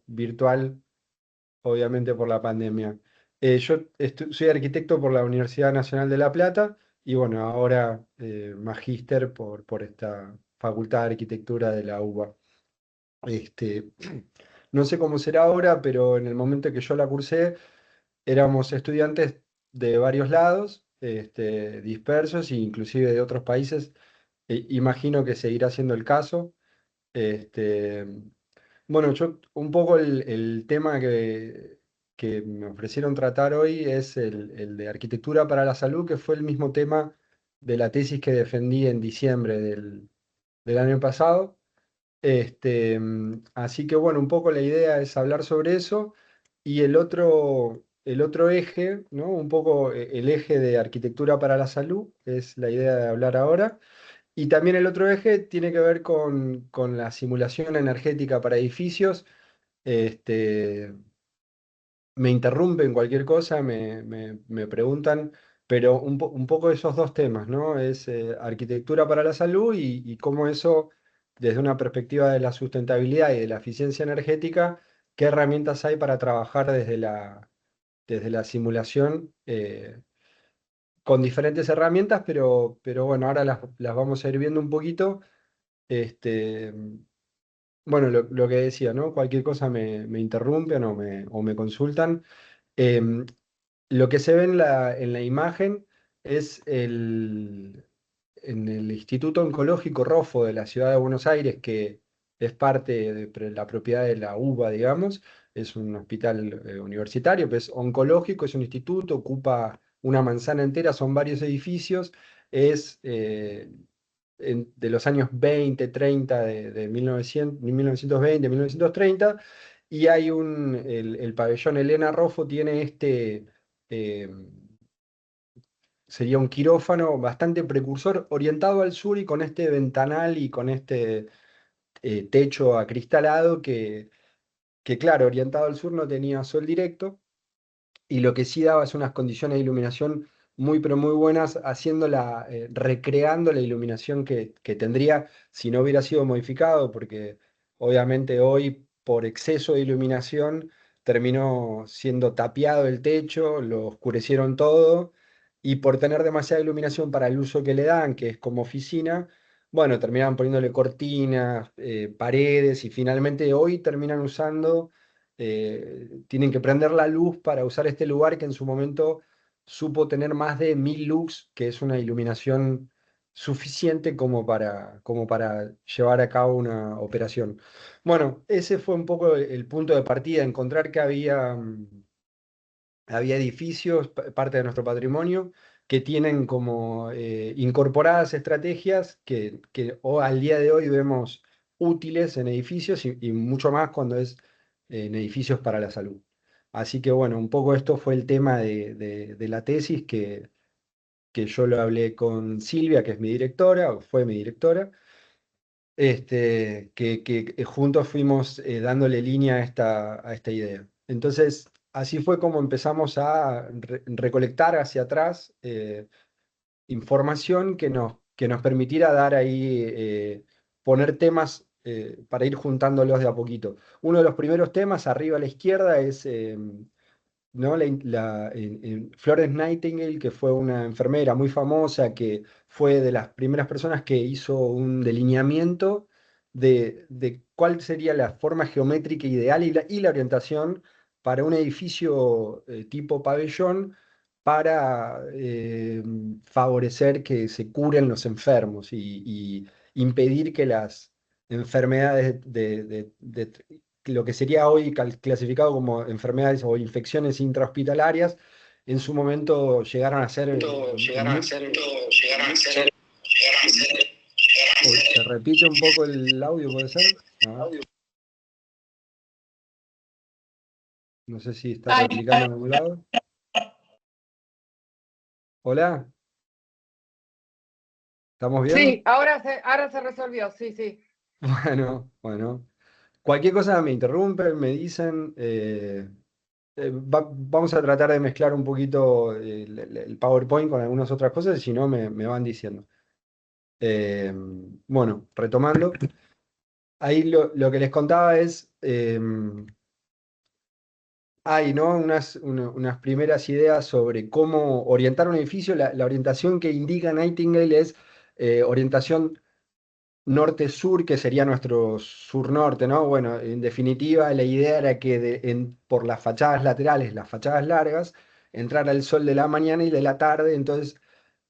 virtual, obviamente por la pandemia. Yo soy arquitecto por la Universidad Nacional de La Plata y bueno, ahora magíster por esta Facultad de Arquitectura de la UBA. Este, no sé cómo será ahora, pero en el momento que yo la cursé, éramos estudiantes de varios lados, dispersos, e inclusive de otros países. Imagino que seguirá siendo el caso. Este, bueno, yo un poco el tema que me ofrecieron tratar hoy es el de arquitectura para la salud, que fue el mismo tema de la tesis que defendí en diciembre del año pasado. Así que bueno, un poco la idea es hablar sobre eso y el otro eje, ¿no? Un poco el eje de arquitectura para la salud es la idea de hablar ahora. Y también el otro eje tiene que ver con la simulación energética para edificios. Este, Me interrumpen cualquier cosa, me preguntan, pero un poco esos dos temas, ¿no? Es arquitectura para la salud y cómo eso, desde una perspectiva de la sustentabilidad y de la eficiencia energética, qué herramientas hay para trabajar desde la simulación con diferentes herramientas, pero bueno, ahora las vamos a ir viendo un poquito. Este, bueno, lo que decía, ¿no? Cualquier cosa me interrumpen o me consultan. Em, lo que se ve en la imagen es en el Instituto Oncológico Rofo de la Ciudad de Buenos Aires, que es parte de la propiedad de la UBA, digamos. Es un hospital universitario, pero es oncológico, es un instituto, ocupa una manzana entera, son varios edificios. Es de los años 20, 30, de 1900, 1920, 1930, y hay el pabellón Elena Rofo tiene eh, sería un quirófano bastante precursor, orientado al sur y con este ventanal y con este techo acristalado que, claro, orientado al sur no tenía sol directo, y lo que sí daba es unas condiciones de iluminación muy, pero muy buenas, recreando la iluminación que tendría si no hubiera sido modificado, porque obviamente hoy por exceso de iluminación terminó siendo tapiado el techo, lo oscurecieron todo, y por tener demasiada iluminación para el uso que le dan, que es como oficina, bueno, terminaban poniéndole cortinas, paredes, y finalmente hoy terminan usando tienen que prender la luz para usar este lugar que en su momento supo tener más de 1000 lux, que es una iluminación suficiente como para llevar a cabo una operación. Bueno, ese fue un poco el punto de partida, encontrar que había edificios, parte de nuestro patrimonio, que tienen como incorporadas estrategias que al día de hoy vemos útiles en edificios y mucho más cuando es en edificios para la salud. Así que bueno, un poco esto fue el tema de la tesis que yo lo hablé con Silvia, que es mi directora, o fue mi directora, que juntos fuimos dándole línea a esta idea. Entonces, así fue como empezamos a recolectar hacia atrás información que nos permitiera dar ahí, poner temas para ir juntándolos de a poquito. Uno de los primeros temas, arriba a la izquierda, es ¿no? Florence Nightingale, que fue una enfermera muy famosa, que fue de las primeras personas que hizo un delineamiento de cuál sería la forma geométrica ideal y la orientación para un edificio tipo pabellón para favorecer que se curen los enfermos y impedir que las enfermedades lo que sería hoy clasificado como enfermedades o infecciones intrahospitalarias, en su momento llegaron a ser Uy, se repite un poco el audio, ¿puede ser? Ah, no sé si está Ay, replicando en algún lado. Hola, ¿estamos bien? sí, ahora se resolvió, sí, sí. Bueno, bueno. Cualquier cosa me interrumpen, me dicen. Vamos a tratar de mezclar un poquito el PowerPoint con algunas otras cosas, y si no, me van diciendo. Bueno, retomando. ahí lo que les contaba es, hay, ¿no? Unas primeras ideas sobre cómo orientar un edificio. La orientación que indica Nightingale es orientación norte-sur, que sería nuestro sur-norte, ¿no? Bueno, en definitiva, la idea era que por las fachadas laterales, las fachadas largas, entrara el sol de la mañana y de la tarde. Entonces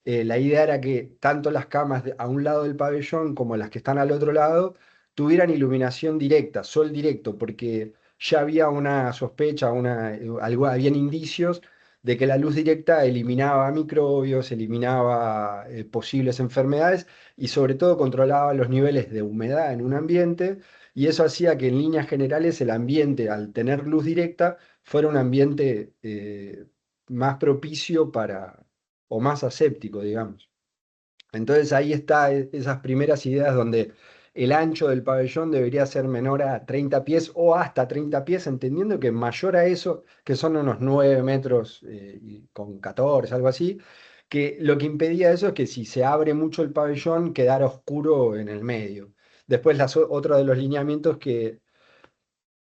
la idea era que tanto las camas a un lado del pabellón como las que están al otro lado tuvieran iluminación directa, sol directo, porque ya había una sospecha, habían indicios de que la luz directa eliminaba microbios, eliminaba posibles enfermedades y sobre todo controlaba los niveles de humedad en un ambiente, y eso hacía que en líneas generales el ambiente, al tener luz directa, fuera un ambiente más propicio o más aséptico, digamos. Entonces ahí está esas primeras ideas donde el ancho del pabellón debería ser menor a 30 pies o hasta 30 pies, entendiendo que mayor a eso, que son unos 9 metros y con 14, algo así, que lo que impedía eso es que si se abre mucho el pabellón quedara oscuro en el medio. Después otro de los lineamientos que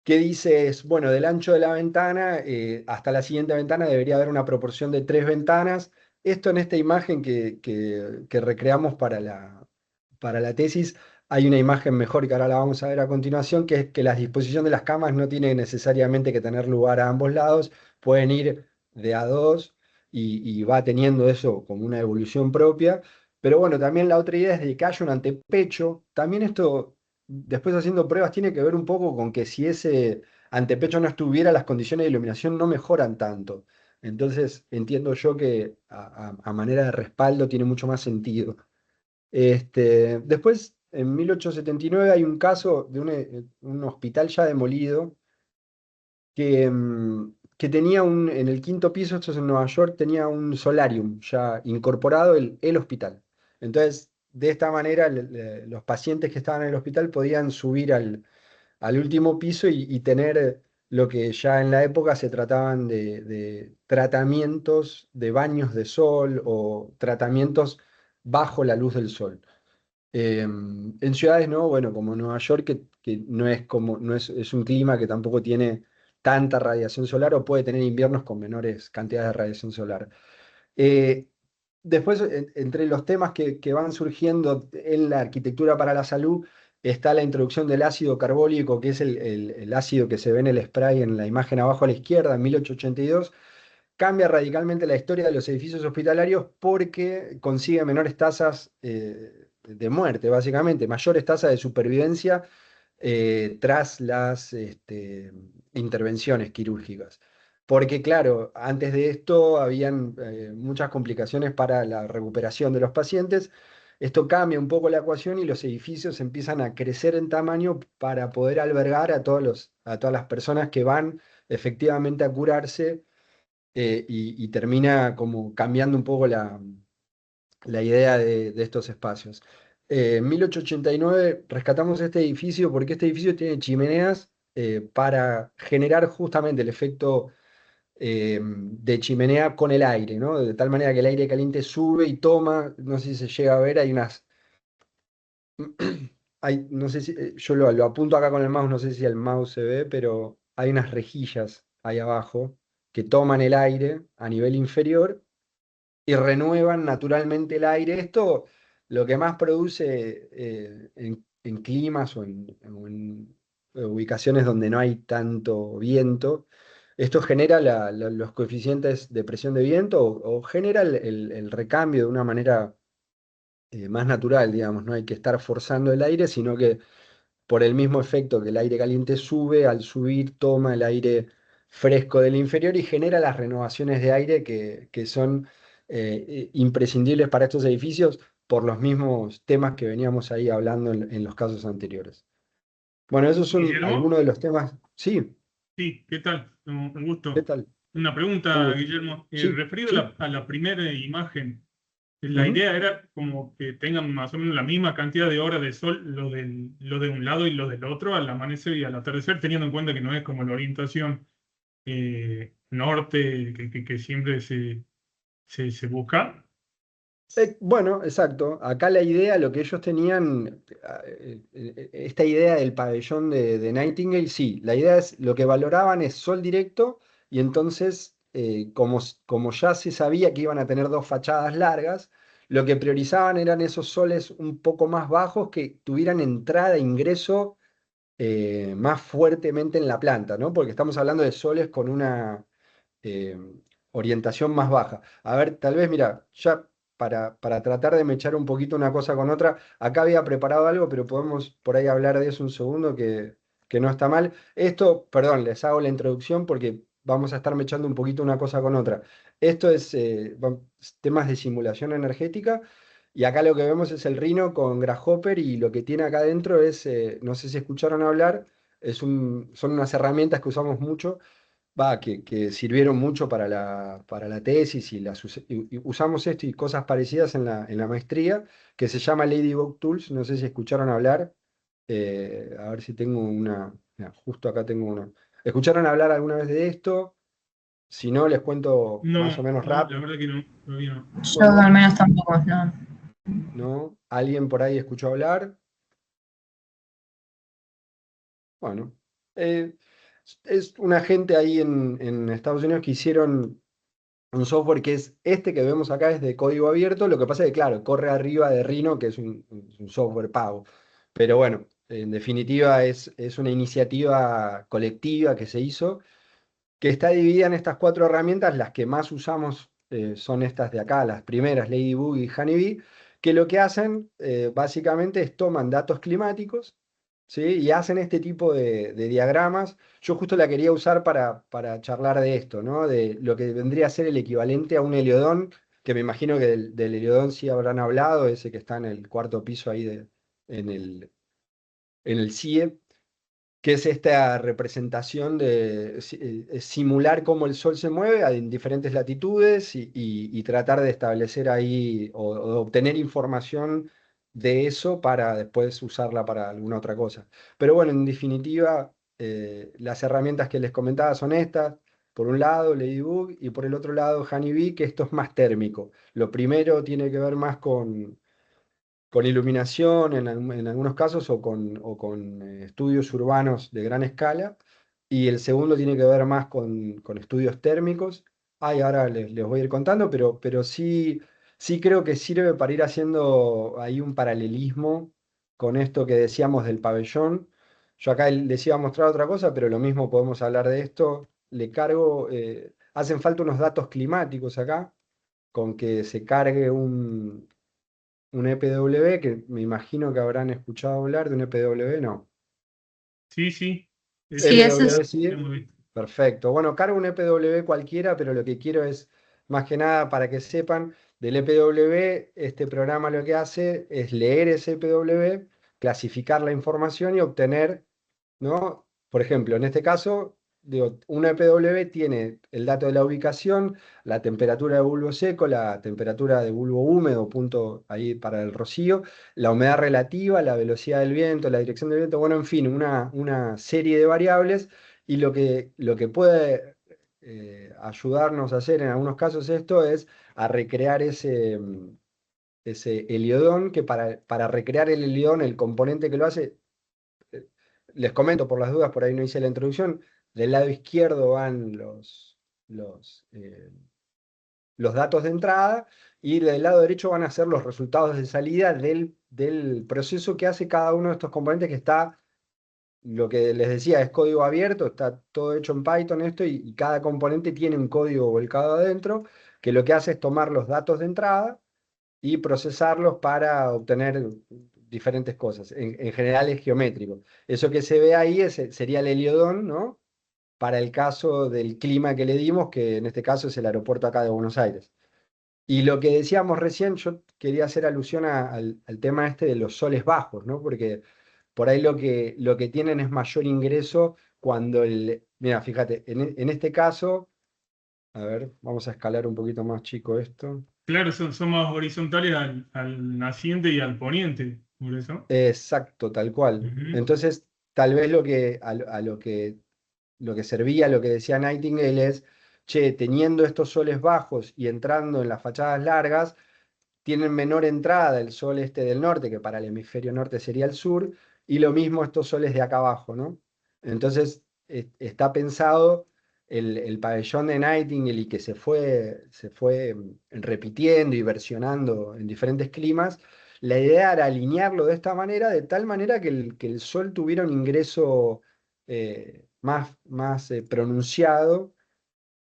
dice es, bueno, del ancho de la ventana hasta la siguiente ventana debería haber una proporción de 3 ventanas. Esto en esta imagen que recreamos para la tesis, hay una imagen mejor que ahora la vamos a ver a continuación, que es que la disposición de las camas no tiene necesariamente que tener lugar a ambos lados, pueden ir de a dos y va teniendo eso como una evolución propia. Pero bueno, también la otra idea es de que haya un antepecho. También esto, después haciendo pruebas, tiene que ver un poco con que si ese antepecho no estuviera, las condiciones de iluminación no mejoran tanto. Entonces entiendo yo que a manera de respaldo tiene mucho más sentido. Después, en 1879 hay un caso de un hospital ya demolido que tenía en el quinto piso, esto es en Nueva York, tenía un solarium ya incorporado el hospital. Entonces, de esta manera, los pacientes que estaban en el hospital podían subir al último piso y tener lo que ya en la época se trataban de tratamientos de baños de sol o tratamientos bajo la luz del sol. En ciudades, ¿no? Bueno, como Nueva York, que no es como, no es, es un clima que tampoco tiene tanta radiación solar o puede tener inviernos con menores cantidades de radiación solar. Eh, Después, entre los temas que van surgiendo en la arquitectura para la salud, está la introducción del ácido carbólico, que es el ácido que se ve en el spray en la imagen abajo a la izquierda, en 1882. Cambia radicalmente la historia de los edificios hospitalarios porque consigue menores tasas de muerte, básicamente, mayores tasas de supervivencia tras las intervenciones quirúrgicas. Porque claro, antes de esto habían muchas complicaciones para la recuperación de los pacientes. Esto cambia un poco la ecuación y los edificios empiezan a crecer en tamaño para poder albergar a todas las personas que van efectivamente a curarse, y termina como cambiando un poco la idea de estos espacios. En 1889 rescatamos este edificio porque este edificio tiene chimeneas para generar justamente el efecto de chimenea con el aire, ¿no? De tal manera que el aire caliente sube y toma, no sé si se llega a ver, no sé si, yo lo apunto acá con el mouse, no sé si el mouse se ve, pero hay unas rejillas ahí abajo que toman el aire a nivel inferior y renuevan naturalmente el aire. Esto lo que más produce en climas o en ubicaciones donde no hay tanto viento, esto genera los coeficientes de presión de viento o genera el recambio de una manera más natural, digamos. No hay que estar forzando el aire, sino que por el mismo efecto que el aire caliente sube, al subir toma el aire fresco del inferior y genera las renovaciones de aire que son imprescindibles para estos edificios por los mismos temas que veníamos ahí hablando en los casos anteriores. Bueno, esos son Guillermo, algunos de los temas. Sí, sí, ¿qué tal? Un ¿qué gusto. tal? Una Un pregunta, gusto. Guillermo. Sí, Referido a sí. la primera imagen, la Ujú. idea era como que tengan más o menos la misma cantidad de horas de sol, lo de un lado y lo del otro, al amanecer y al atardecer, teniendo en cuenta que no es como la orientación norte que siempre se busca. Bueno, exacto. Acá la idea, lo que ellos tenían, esta idea del pabellón de Nightingale, sí, la idea es, lo que valoraban es sol directo y entonces, como ya se sabía que iban a tener dos fachadas largas, lo que priorizaban eran esos soles un poco más bajos que tuvieran entrada e ingreso más fuertemente en la planta, ¿no? Porque estamos hablando de soles con una eh, orientación más baja. A ver, tal vez, mira, ya para tratar de mechar un poquito una cosa con otra, acá había preparado algo, pero podemos por ahí hablar de eso un segundo, que no está mal. Esto, perdón, les hago la introducción porque vamos a estar mechando un poquito una cosa con otra. Esto es temas de simulación energética. Y acá lo que vemos es el Rhino con Grasshopper y lo que tiene acá adentro es, no sé si escucharon hablar, son unas herramientas que usamos mucho, que sirvieron mucho para la tesis y, y usamos esto y cosas parecidas en la maestría, que se llama Ladybug Tools, no sé si escucharon hablar, a ver si tengo una, mira, justo acá tengo una. ¿Escucharon hablar alguna vez de esto? Si no, les cuento más o No, menos no, rap. la verdad que no, todavía no. Yo Bueno, al menos tampoco, no. ¿no? ¿Alguien por ahí escuchó hablar? Bueno, eh, es una gente ahí en Estados Unidos que hicieron un software que es este que vemos acá, es de código abierto. Lo que pasa es que, claro, corre arriba de Rhino, que es un software pago. Pero bueno, en definitiva es una iniciativa colectiva que se hizo, que está dividida en estas cuatro herramientas. Las que más usamos son estas de acá, las primeras, Ladybug y Honeybee, que lo que hacen básicamente es toman datos climáticos, ¿sí? Y hacen este tipo de diagramas. Yo justo la quería usar para charlar de esto, ¿no? De lo que vendría a ser el equivalente a un heliodón, que me imagino que del heliodón sí habrán hablado, ese que está en el cuarto piso ahí en en el CIE, que es esta representación de simular cómo el Sol se mueve en diferentes latitudes y tratar de establecer ahí o de obtener información de eso para después usarla para alguna otra cosa. Pero bueno, en definitiva, las herramientas que les comentaba son estas. Por un lado, Ladybug, y por el otro lado, Honeybee, que esto es más térmico. Lo primero tiene que ver más con iluminación en algunos casos o con estudios urbanos de gran escala. Y el segundo tiene que ver más con estudios térmicos. Ay, ahora les voy a ir contando, pero sí, sí creo que sirve para ir haciendo ahí un paralelismo con esto que decíamos del pabellón. Yo acá les iba a mostrar otra cosa, pero lo mismo podemos hablar de esto. Le cargo, hacen falta unos datos climáticos acá, con que se cargue un EPW, que me imagino que habrán escuchado hablar de un EPW, no. Sí, sí, Sí, ese eso es. EPW sí, hemos visto. perfecto. Bueno, cargo un EPW cualquiera, pero lo que quiero es, más que nada, para que sepan, del EPW, este programa lo que hace es leer ese EPW, clasificar la información y obtener, ¿no? Por ejemplo, en este caso, digo, una EPW tiene el dato de la ubicación, la temperatura de bulbo seco, la temperatura de bulbo húmedo, punto ahí para el rocío, la humedad relativa, la velocidad del viento, la dirección del viento, bueno, en fin, una serie de variables. Y lo que puede ayudarnos a hacer en algunos casos esto es a recrear ese heliodón, que para recrear el heliodón, el componente que lo hace, eh, les comento por las dudas, por ahí no hice la introducción, del lado izquierdo van los, eh, los datos de entrada y del lado derecho van a ser los resultados de salida del proceso que hace cada uno de estos componentes, que está, lo que les decía, es código abierto, está todo hecho en Python esto, y cada componente tiene un código volcado adentro, que lo que hace es tomar los datos de entrada y procesarlos para obtener diferentes cosas. En general es geométrico. Eso que se ve ahí sería el heliodón, ¿no? Para el caso del clima que le dimos, que en este caso es el aeropuerto acá de Buenos Aires. Y lo que decíamos recién, yo quería hacer alusión al tema este de los soles bajos, ¿no? Porque por ahí lo que tienen es mayor ingreso cuando el... Mira, fíjate, en este caso, a ver, vamos a escalar un poquito más chico esto. Claro, son más horizontales al naciente y al poniente, por eso. Exacto, tal cual. Ujú. Entonces, tal vez lo que servía, lo que decía Nightingale es, che, teniendo estos soles bajos y entrando en las fachadas largas, tienen menor entrada el sol este del norte, que para el hemisferio norte sería el sur, y lo mismo estos soles de acá abajo, ¿no? Entonces, está pensado el pabellón de Nightingale y que se fue repitiendo y versionando en diferentes climas. La idea era alinearlo de esta manera, de tal manera que el sol tuviera un ingreso más pronunciado,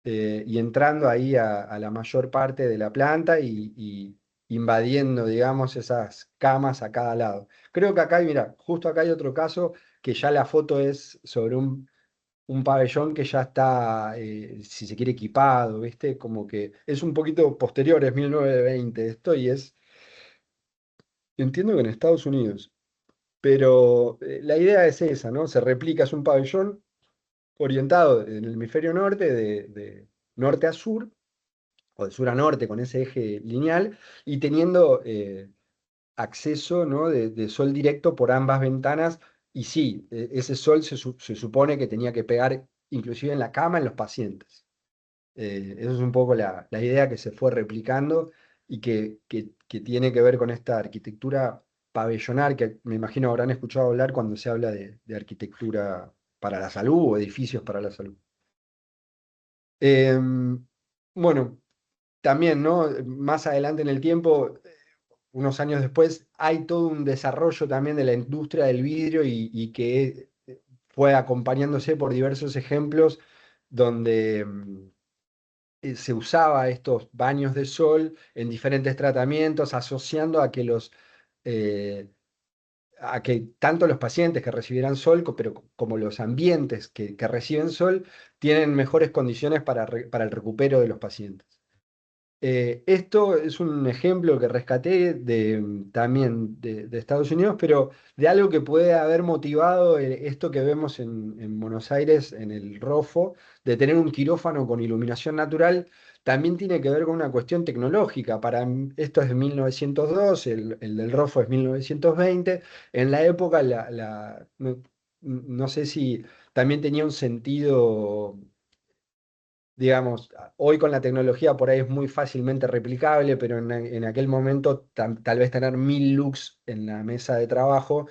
y entrando ahí a la mayor parte de la planta y invadiendo, digamos, esas camas a cada lado. Creo que acá hay, mira, justo acá hay otro caso que ya la foto es sobre un pabellón que ya está, si se quiere, equipado, ¿viste? Como que es un poquito posterior, es 1920 esto, y entiendo que en Estados Unidos, pero la idea es esa, ¿no? Se replica, es un pabellón orientado en el hemisferio norte, de norte a sur, o de sur a norte, con ese eje lineal, y teniendo acceso, ¿no? de sol directo por ambas ventanas, y sí, ese sol se supone que tenía que pegar inclusive en la cama en los pacientes. Eso es un poco la idea que se fue replicando y que tiene que ver con esta arquitectura pabellonar, que me imagino habrán escuchado hablar cuando se habla de arquitectura para la salud o edificios para la salud. Em, bueno, también, ¿no? Más adelante en el tiempo, unos años después, hay todo un desarrollo también de la industria del vidrio y que fue acompañándose por diversos ejemplos donde se usaba estos baños de sol en diferentes tratamientos, asociando eh, a que tanto los pacientes que recibieran sol, pero como los ambientes que reciben sol, tienen mejores condiciones para el recupero de los pacientes. Esto es un ejemplo que rescaté también de Estados Unidos, pero de algo que puede haber motivado esto que vemos en Buenos Aires, en el ROFO, de tener un quirófano con iluminación natural, también tiene que ver con una cuestión tecnológica. Esto es de 1902, el del ROFO es 1920. En la época, no sé si también tenía un sentido, digamos, hoy con la tecnología por ahí es muy fácilmente replicable, pero en aquel momento tal vez tener 1000 lux en la mesa de trabajo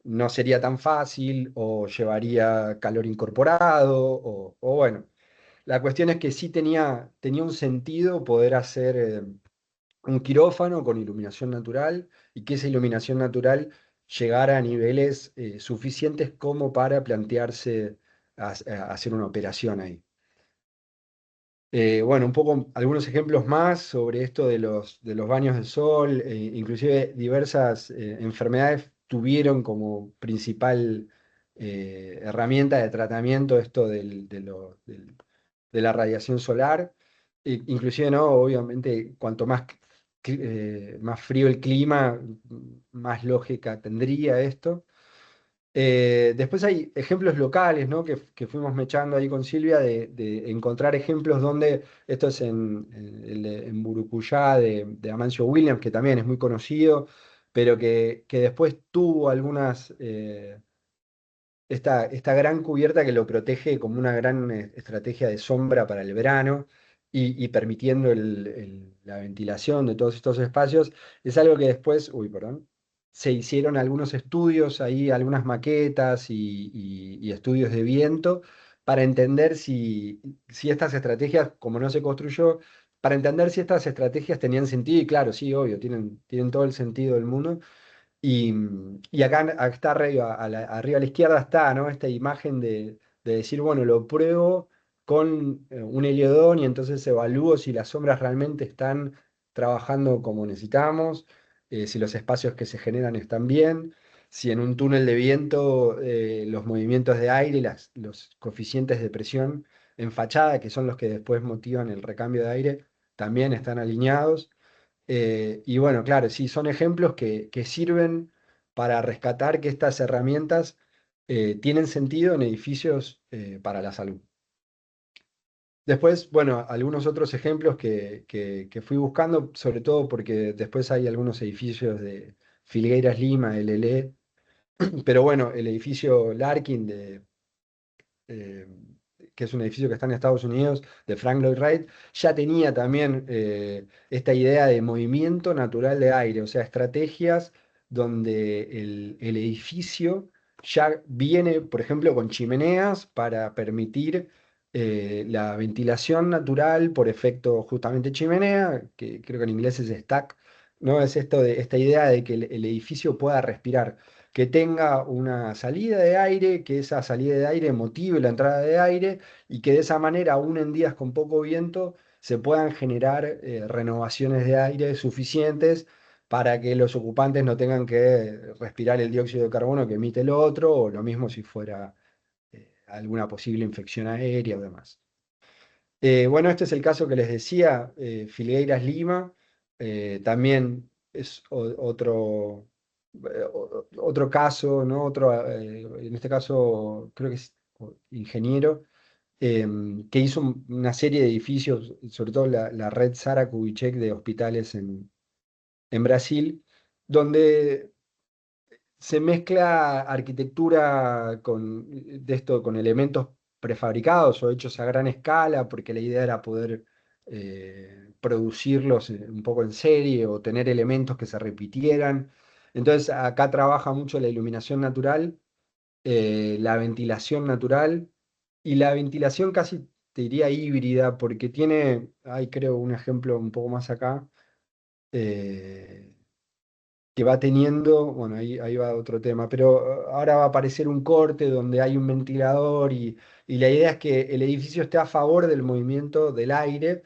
no sería tan fácil o llevaría calor incorporado o bueno, la cuestión es que sí tenía un sentido poder hacer un quirófano con iluminación natural y que esa iluminación natural llegara a niveles suficientes como para plantearse a hacer una operación ahí. Bueno, un poco algunos ejemplos más sobre esto de los baños de sol, inclusive diversas enfermedades tuvieron como principal herramienta de tratamiento esto de la radiación solar. Inclusive, ¿no? Obviamente, cuanto más frío el clima, más lógica tendría esto. Después hay ejemplos locales, ¿no? que fuimos mechando ahí con Silvia de encontrar ejemplos donde, esto es en Burucuyá de Amancio Williams, que también es muy conocido, pero que después tuvo esta gran cubierta que lo protege como una gran estrategia de sombra para el verano y permitiendo la ventilación de todos estos espacios. Es algo que después, uy, perdón, se hicieron algunos estudios ahí, algunas maquetas y estudios de viento para entender si estas estrategias, como no se construyó, para entender si estas estrategias tenían sentido, y claro, sí, obvio, tienen todo el sentido del mundo. Y acá está arriba a la izquierda está, ¿no? Esta imagen de decir, bueno, lo pruebo con un heliodón y entonces evalúo si las sombras realmente están trabajando como necesitamos, si los espacios que se generan están bien, si en un túnel de viento los movimientos de aire y los coeficientes de presión en fachada, que son los que después motivan el recambio de aire, también están alineados. Y bueno, claro, sí, son ejemplos que sirven para rescatar que estas herramientas tienen sentido en edificios para la salud. Después, bueno, algunos otros ejemplos que fui buscando, sobre todo porque después hay algunos edificios de Filgueiras Lima, LLE, pero bueno, el edificio Larkin eh, que es un edificio que está en Estados Unidos, de Frank Lloyd Wright, ya tenía también esta idea de movimiento natural de aire, o sea, estrategias donde el edificio ya viene, por ejemplo, con chimeneas para permitir la ventilación natural por efecto justamente chimenea, que creo que en inglés es stack, ¿no? Es esto de esta idea de que el edificio pueda respirar, que tenga una salida de aire, que esa salida de aire motive la entrada de aire y que de esa manera, aún en días con poco viento, se puedan generar renovaciones de aire suficientes para que los ocupantes no tengan que respirar el dióxido de carbono que emite el otro, o lo mismo si fuera alguna posible infección aérea o demás. Bueno, este es el caso que les decía, Filgueiras Lima, también es otro caso, ¿no? En este caso creo que es ingeniero, que hizo una serie de edificios, sobre todo la red Sara Kubitschek de hospitales en Brasil, donde se mezcla arquitectura de esto con elementos prefabricados o hechos a gran escala, porque la idea era poder producirlos un poco en serie o tener elementos que se repitieran. Entonces acá trabaja mucho la iluminación natural, la ventilación natural y la ventilación casi te diría híbrida, porque hay creo un ejemplo un poco más acá. eh, que va teniendo, bueno, ahí va otro tema, pero ahora va a aparecer un corte donde hay un ventilador y la idea es que el edificio esté a favor del movimiento del aire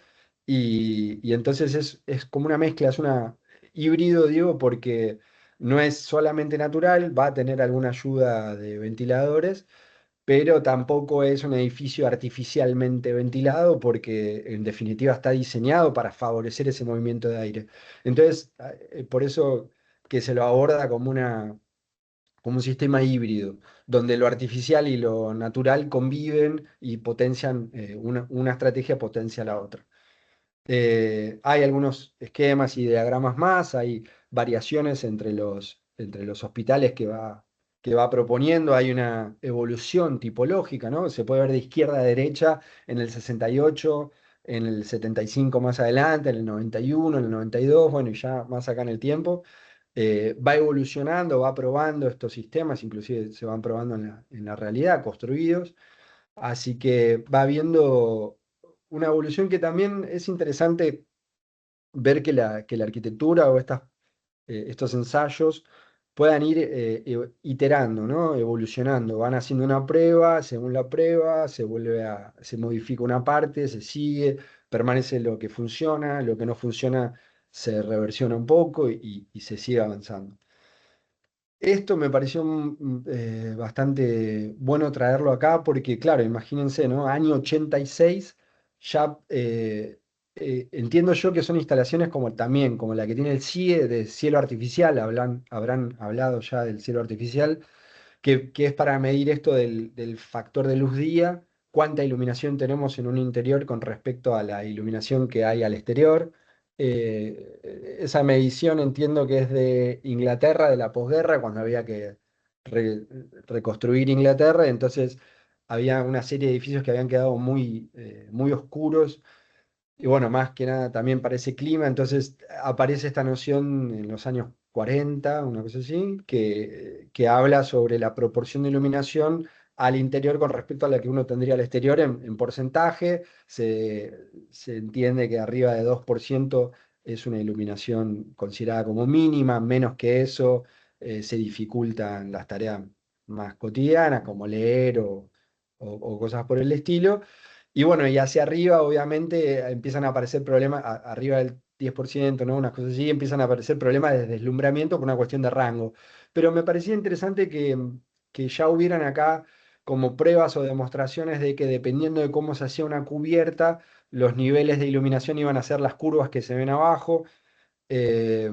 y entonces es como una mezcla, es una híbrido, digo, porque no es solamente natural, va a tener alguna ayuda de ventiladores, pero tampoco es un edificio artificialmente ventilado porque en definitiva está diseñado para favorecer ese movimiento de aire. Entonces, por eso que se lo aborda como un sistema híbrido, donde lo artificial y lo natural conviven y potencian, una estrategia potencia a la otra. Hay algunos esquemas y diagramas más, hay variaciones entre los hospitales que va proponiendo, hay una evolución tipológica, ¿no? Se puede ver de izquierda a derecha en el 68, en el 75 más adelante, en el 91, en el 92, bueno, y ya más acá en el tiempo. Va evolucionando, va probando estos sistemas, inclusive se van probando en la realidad, construidos. Así que va habiendo una evolución que también es interesante ver que la arquitectura o estos ensayos puedan ir iterando, ¿no? Evolucionando. Van haciendo una prueba, según la prueba se modifica una parte, se sigue, permanece lo que funciona, lo que no funciona se reversiona un poco y se sigue avanzando. Esto me pareció bastante bueno traerlo acá porque, claro, imagínense, ¿no? Año 86, ya entiendo yo que son instalaciones como la que tiene el CIE de cielo artificial, habrán hablado ya del cielo artificial, que es para medir esto del factor de luz día, cuánta iluminación tenemos en un interior con respecto a la iluminación que hay al exterior. Esa medición entiendo que es de Inglaterra, de la posguerra, cuando había que re- reconstruir Inglaterra, entonces había una serie de edificios que habían quedado muy oscuros y bueno, más que nada también para ese clima, entonces aparece esta noción en los años 40, una cosa así, que habla sobre la proporción de iluminación al interior con respecto a la que uno tendría al exterior en porcentaje. Se entiende que arriba de 2% es una iluminación considerada como mínima, menos que eso se dificultan las tareas más cotidianas, como leer o cosas por el estilo. Y bueno, y hacia arriba, obviamente, empiezan a aparecer problemas, arriba del 10%, ¿no? Unas cosas así, empiezan a aparecer problemas de deslumbramiento por una cuestión de rango. Pero me parecía interesante que ya hubieran acá como pruebas o demostraciones de que dependiendo de cómo se hacía una cubierta, los niveles de iluminación iban a ser las curvas que se ven abajo. Eh,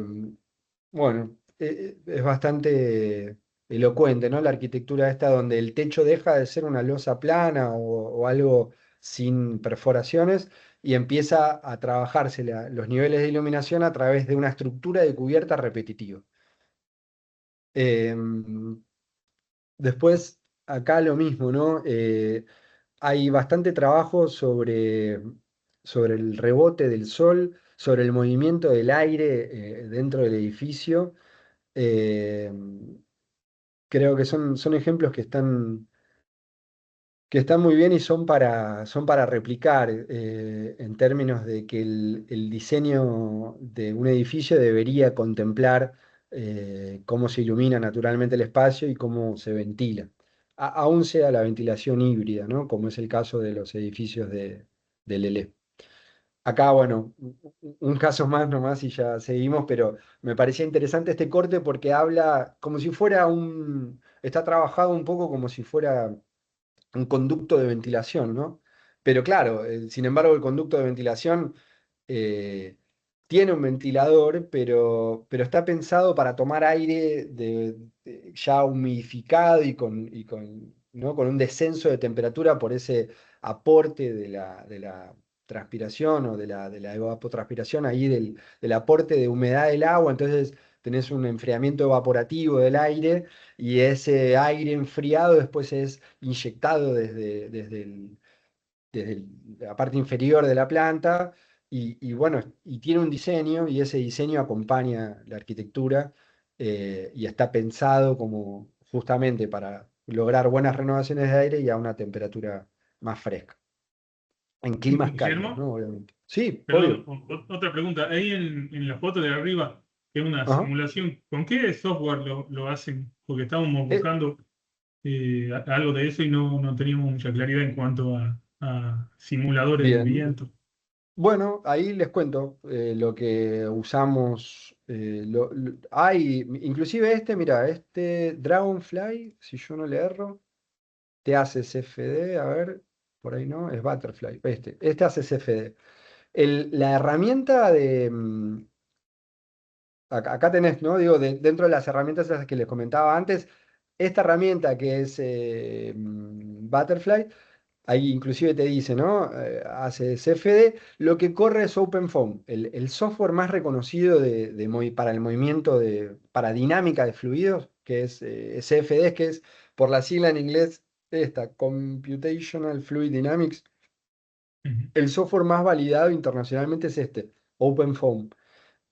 bueno, es bastante elocuente, ¿no? La arquitectura esta donde el techo deja de ser una losa plana o algo sin perforaciones y empieza a trabajarse los niveles de iluminación a través de una estructura de cubierta repetitiva. Después, acá lo mismo, ¿no? hay bastante trabajo sobre el rebote del sol, sobre el movimiento del aire dentro del edificio. Eh, Creo que son ejemplos que están muy bien y son para replicar en términos de que el diseño de un edificio debería contemplar cómo se ilumina naturalmente el espacio y cómo se ventila. Aún sea la ventilación híbrida, ¿no? Como es el caso de los edificios de Lelé. Acá, bueno, un caso más nomás y ya seguimos, pero me parecía interesante este corte porque habla como si fuera está trabajado un poco como si fuera un conducto de ventilación, ¿no? Pero claro, sin embargo, el conducto de ventilación eh, tiene un ventilador, pero está pensado para tomar aire ya humidificado ¿no? Con un descenso de temperatura por ese aporte de la transpiración o de la evapotranspiración ahí del aporte de humedad del agua. Entonces tenés un enfriamiento evaporativo del aire y ese aire enfriado después es inyectado desde la parte inferior de la planta y bueno, y tiene un diseño y ese diseño acompaña la arquitectura y está pensado como justamente para lograr buenas renovaciones de aire y a una temperatura más fresca, en climas cálidos, Guillermo, ¿no? Obviamente. Sí, perdón, obvio. otra pregunta. Ahí en la foto de arriba, que es una Ajá. simulación, ¿con qué software lo hacen? Porque estábamos Eh, buscando algo de eso y no teníamos mucha claridad en cuanto a simuladores de Bien. viento. Bueno, ahí les cuento lo que usamos. Inclusive mira, este Dragonfly, si yo no le erro, te hace CFD, a ver, por ahí no, es Butterfly, este hace CFD. La herramienta acá tenés, ¿no? Digo, dentro de las herramientas esas que les comentaba antes, esta herramienta que es Butterfly. Ahí inclusive te dice, ¿no? Hace CFD, lo que corre es OpenFOAM, el software más reconocido para el movimiento para dinámica de fluidos, que es CFD, que es por la sigla en inglés esta, Computational Fluid Dynamics. Ujú. El software más validado internacionalmente es OpenFOAM.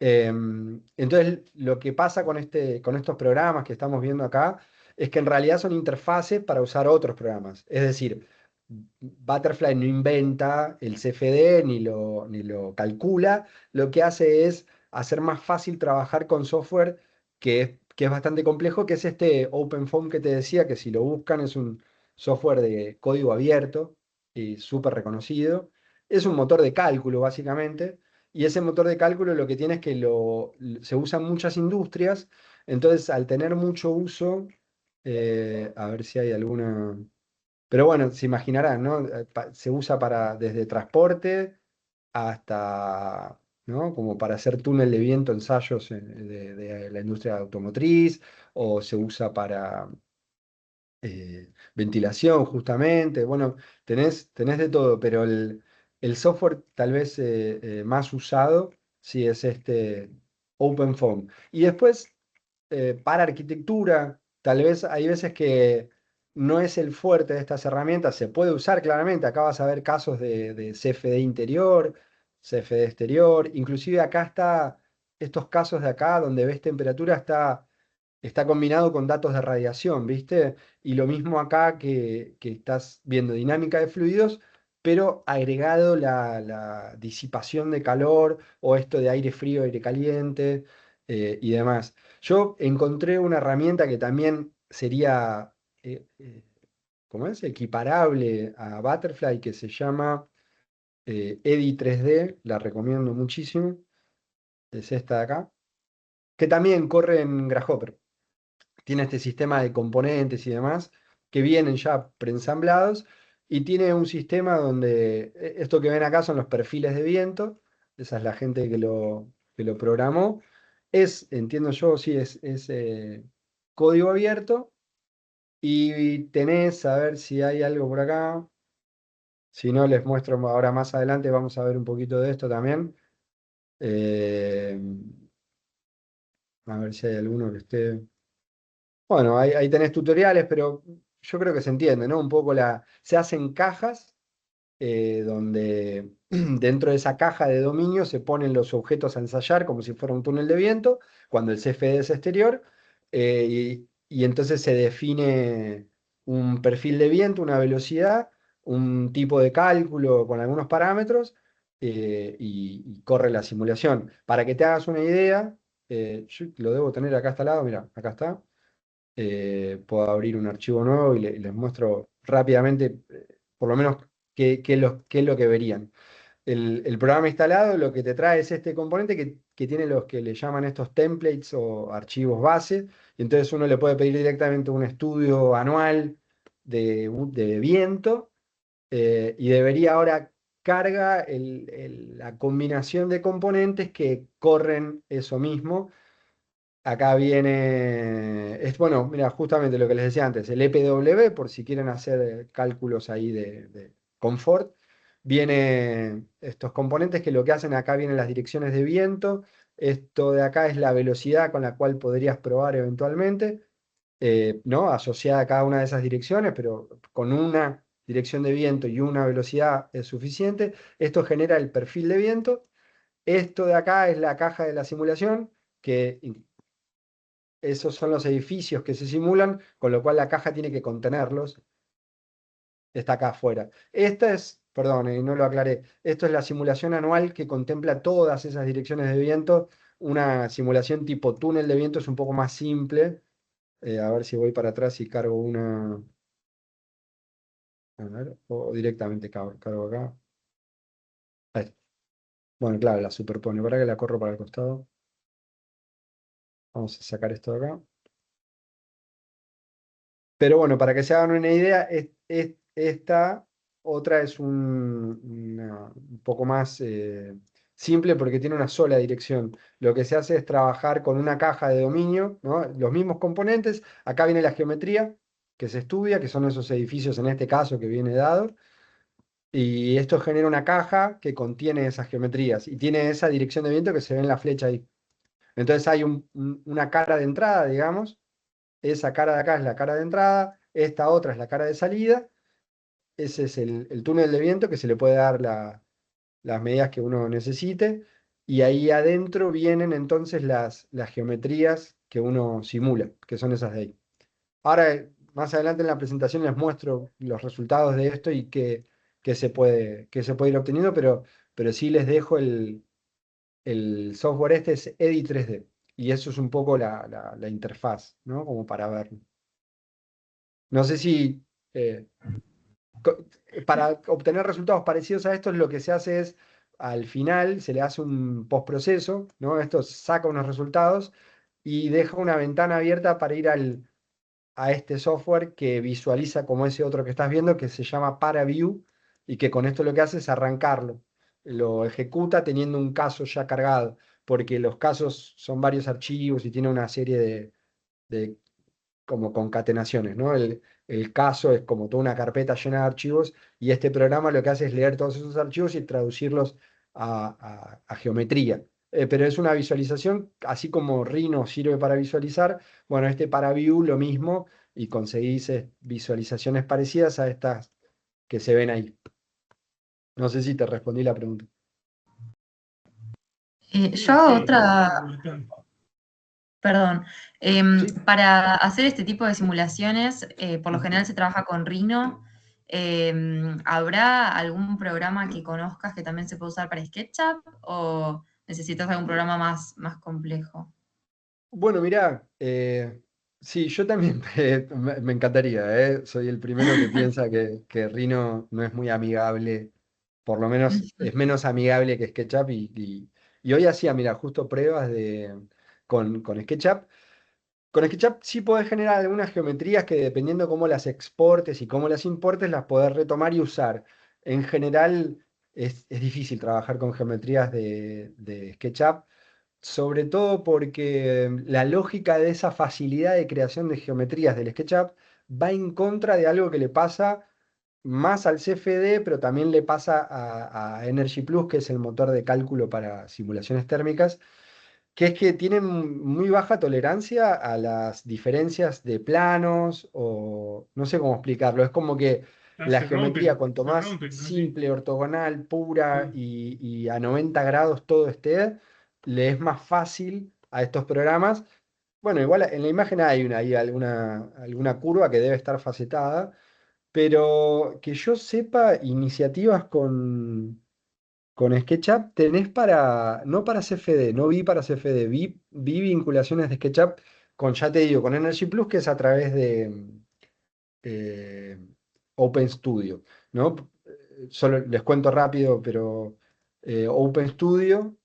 Entonces, lo que pasa con estos programas que estamos viendo acá es que en realidad son interfaces para usar otros programas. Es decir, Butterfly no inventa el CFD ni lo calcula, lo que hace es hacer más fácil trabajar con software que es bastante complejo, que es este OpenFOAM que te decía, que si lo buscan es un software de código abierto y súper reconocido. Es un motor de cálculo, básicamente, y ese motor de cálculo lo que tiene es que se usa en muchas industrias, entonces al tener mucho uso, a ver si hay alguna. Pero bueno, se imaginarán, ¿no? Se usa desde transporte hasta, ¿no? Como para hacer túnel de viento, ensayos de la industria automotriz, o se usa para ventilación, justamente. Bueno, tenés de todo, pero el software tal vez más usado sí es este OpenFOAM. Y después, para arquitectura, tal vez hay veces que no es el fuerte de estas herramientas, se puede usar claramente. Acá vas a ver casos de CFD interior, CFD exterior, inclusive acá está, estos casos de acá donde ves temperatura está combinado con datos de radiación, ¿viste? Y lo mismo acá que estás viendo dinámica de fluidos, pero agregado la disipación de calor o esto de aire frío, aire caliente y demás. Yo encontré una herramienta que también sería, ¿cómo es? Equiparable a Butterfly, que se llama EDI 3D, la recomiendo muchísimo, es esta de acá, que también corre en Grasshopper. Tiene este sistema de componentes y demás que vienen ya preensamblados y tiene un sistema donde esto que ven acá son los perfiles de viento, esa es la gente que lo programó, entiendo yo, sí, es código abierto y tenés, a ver si hay algo por acá, si no les muestro ahora más adelante, vamos a ver un poquito de esto también. Eh, a ver si hay alguno que esté. Bueno, ahí tenés tutoriales, pero yo creo que se entiende, ¿no? Un poco se hacen cajas donde dentro de esa caja de dominio se ponen los objetos a ensayar como si fuera un túnel de viento, cuando el CFD es exterior, y entonces se define un perfil de viento, una velocidad, un tipo de cálculo con algunos parámetros, y corre la simulación. Para que te hagas una idea, yo lo debo tener acá hasta al lado, mira, acá está. Puedo abrir un archivo nuevo y les muestro rápidamente, por lo menos, qué es lo que verían. El programa instalado lo que te trae es este componente que tiene los que le llaman estos templates o archivos base, y entonces uno le puede pedir directamente un estudio anual de viento, y debería ahora carga la combinación de componentes que corren eso mismo. Acá viene, bueno, mira, justamente lo que les decía antes, el EPW, por si quieren hacer cálculos ahí de confort. Viene estos componentes que lo que hacen acá vienen las direcciones de viento. Esto de acá es la velocidad con la cual podrías probar eventualmente, ¿no? Asociada a cada una de esas direcciones, pero con una dirección de viento y una velocidad es suficiente. Esto genera el perfil de viento. Esto de acá es la caja de la simulación, que esos son los edificios que se simulan, con lo cual la caja tiene que contenerlos. Está acá afuera. Esta es, perdón, no lo aclaré, esto es la simulación anual que contempla todas esas direcciones de viento. Una simulación tipo túnel de viento es un poco más simple. A ver si voy para atrás y cargo una. A ver, o directamente cargo acá. Ahí. Bueno, claro, la superpone. Para que la corro para el costado. Vamos a sacar esto de acá. Pero bueno, para que se hagan una idea, esta otra es un poco más simple porque tiene una sola dirección. Lo que se hace es trabajar con una caja de dominio, ¿no? Los mismos componentes. Acá viene la geometría que se estudia, que son esos edificios en este caso que viene dado. Y esto genera una caja que contiene esas geometrías y tiene esa dirección de viento que se ve en la flecha ahí. Entonces hay una cara de entrada, digamos. Esa cara de acá es la cara de entrada, esta otra es la cara de salida. Ese es el túnel de viento que se le puede dar las medidas que uno necesite. Y ahí adentro vienen entonces las geometrías que uno simula, que son esas de ahí. Ahora, más adelante en la presentación les muestro los resultados de esto y qué se puede ir obteniendo, pero sí les dejo el software este es EDI 3D. Y eso es un poco la interfaz, ¿no? Como para verlo. No sé si eh, para obtener resultados parecidos a estos, lo que se hace es, al final, se le hace un postproceso, ¿no? Esto saca unos resultados y deja una ventana abierta para ir a este software que visualiza como ese otro que estás viendo, que se llama ParaView, y que con esto lo que hace es arrancarlo. Lo ejecuta teniendo un caso ya cargado, porque los casos son varios archivos y tiene una serie de como concatenaciones, ¿no? El caso es como toda una carpeta llena de archivos y este programa lo que hace es leer todos esos archivos y traducirlos a geometría. Pero es una visualización, así como Rhino sirve para visualizar, bueno, este para View lo mismo y conseguís visualizaciones parecidas a estas que se ven ahí. No sé si te respondí la pregunta. Yo hago Sí, otra, bastante. perdón. Sí. Para hacer este tipo de simulaciones, por lo general se trabaja con Rhino. ¿Habrá algún programa que conozcas que también se puede usar para SketchUp o necesitas algún programa más complejo? Bueno, mirá, sí, yo también me encantaría, soy el primero que piensa que Rhino no es muy amigable, por lo menos es menos amigable que SketchUp y hoy hacía, mira, justo pruebas con SketchUp. Con SketchUp sí podés generar algunas geometrías que dependiendo cómo las exportes y cómo las importes, las podés retomar y usar. En general es difícil trabajar con geometrías de SketchUp, sobre todo porque la lógica de esa facilidad de creación de geometrías del SketchUp va en contra de algo que le pasa más al CFD, pero también le pasa a Energy Plus, que es el motor de cálculo para simulaciones térmicas, que es que tienen muy baja tolerancia a las diferencias de planos o no sé cómo explicarlo. Es como que la geometría, cuanto se más rompen, así. simple, ortogonal, pura Sí. y a 90 grados todo esté, le es más fácil a estos programas. Bueno, igual en la imagen hay ahí alguna curva que debe estar facetada, pero que yo sepa, iniciativas con SketchUp tenés no para CFD, no vi para CFD, vi vinculaciones de SketchUp con, ya te digo, con Energy Plus, que es a través de eh, OpenStudio, ¿no? Solo les cuento rápido, pero OpenStudio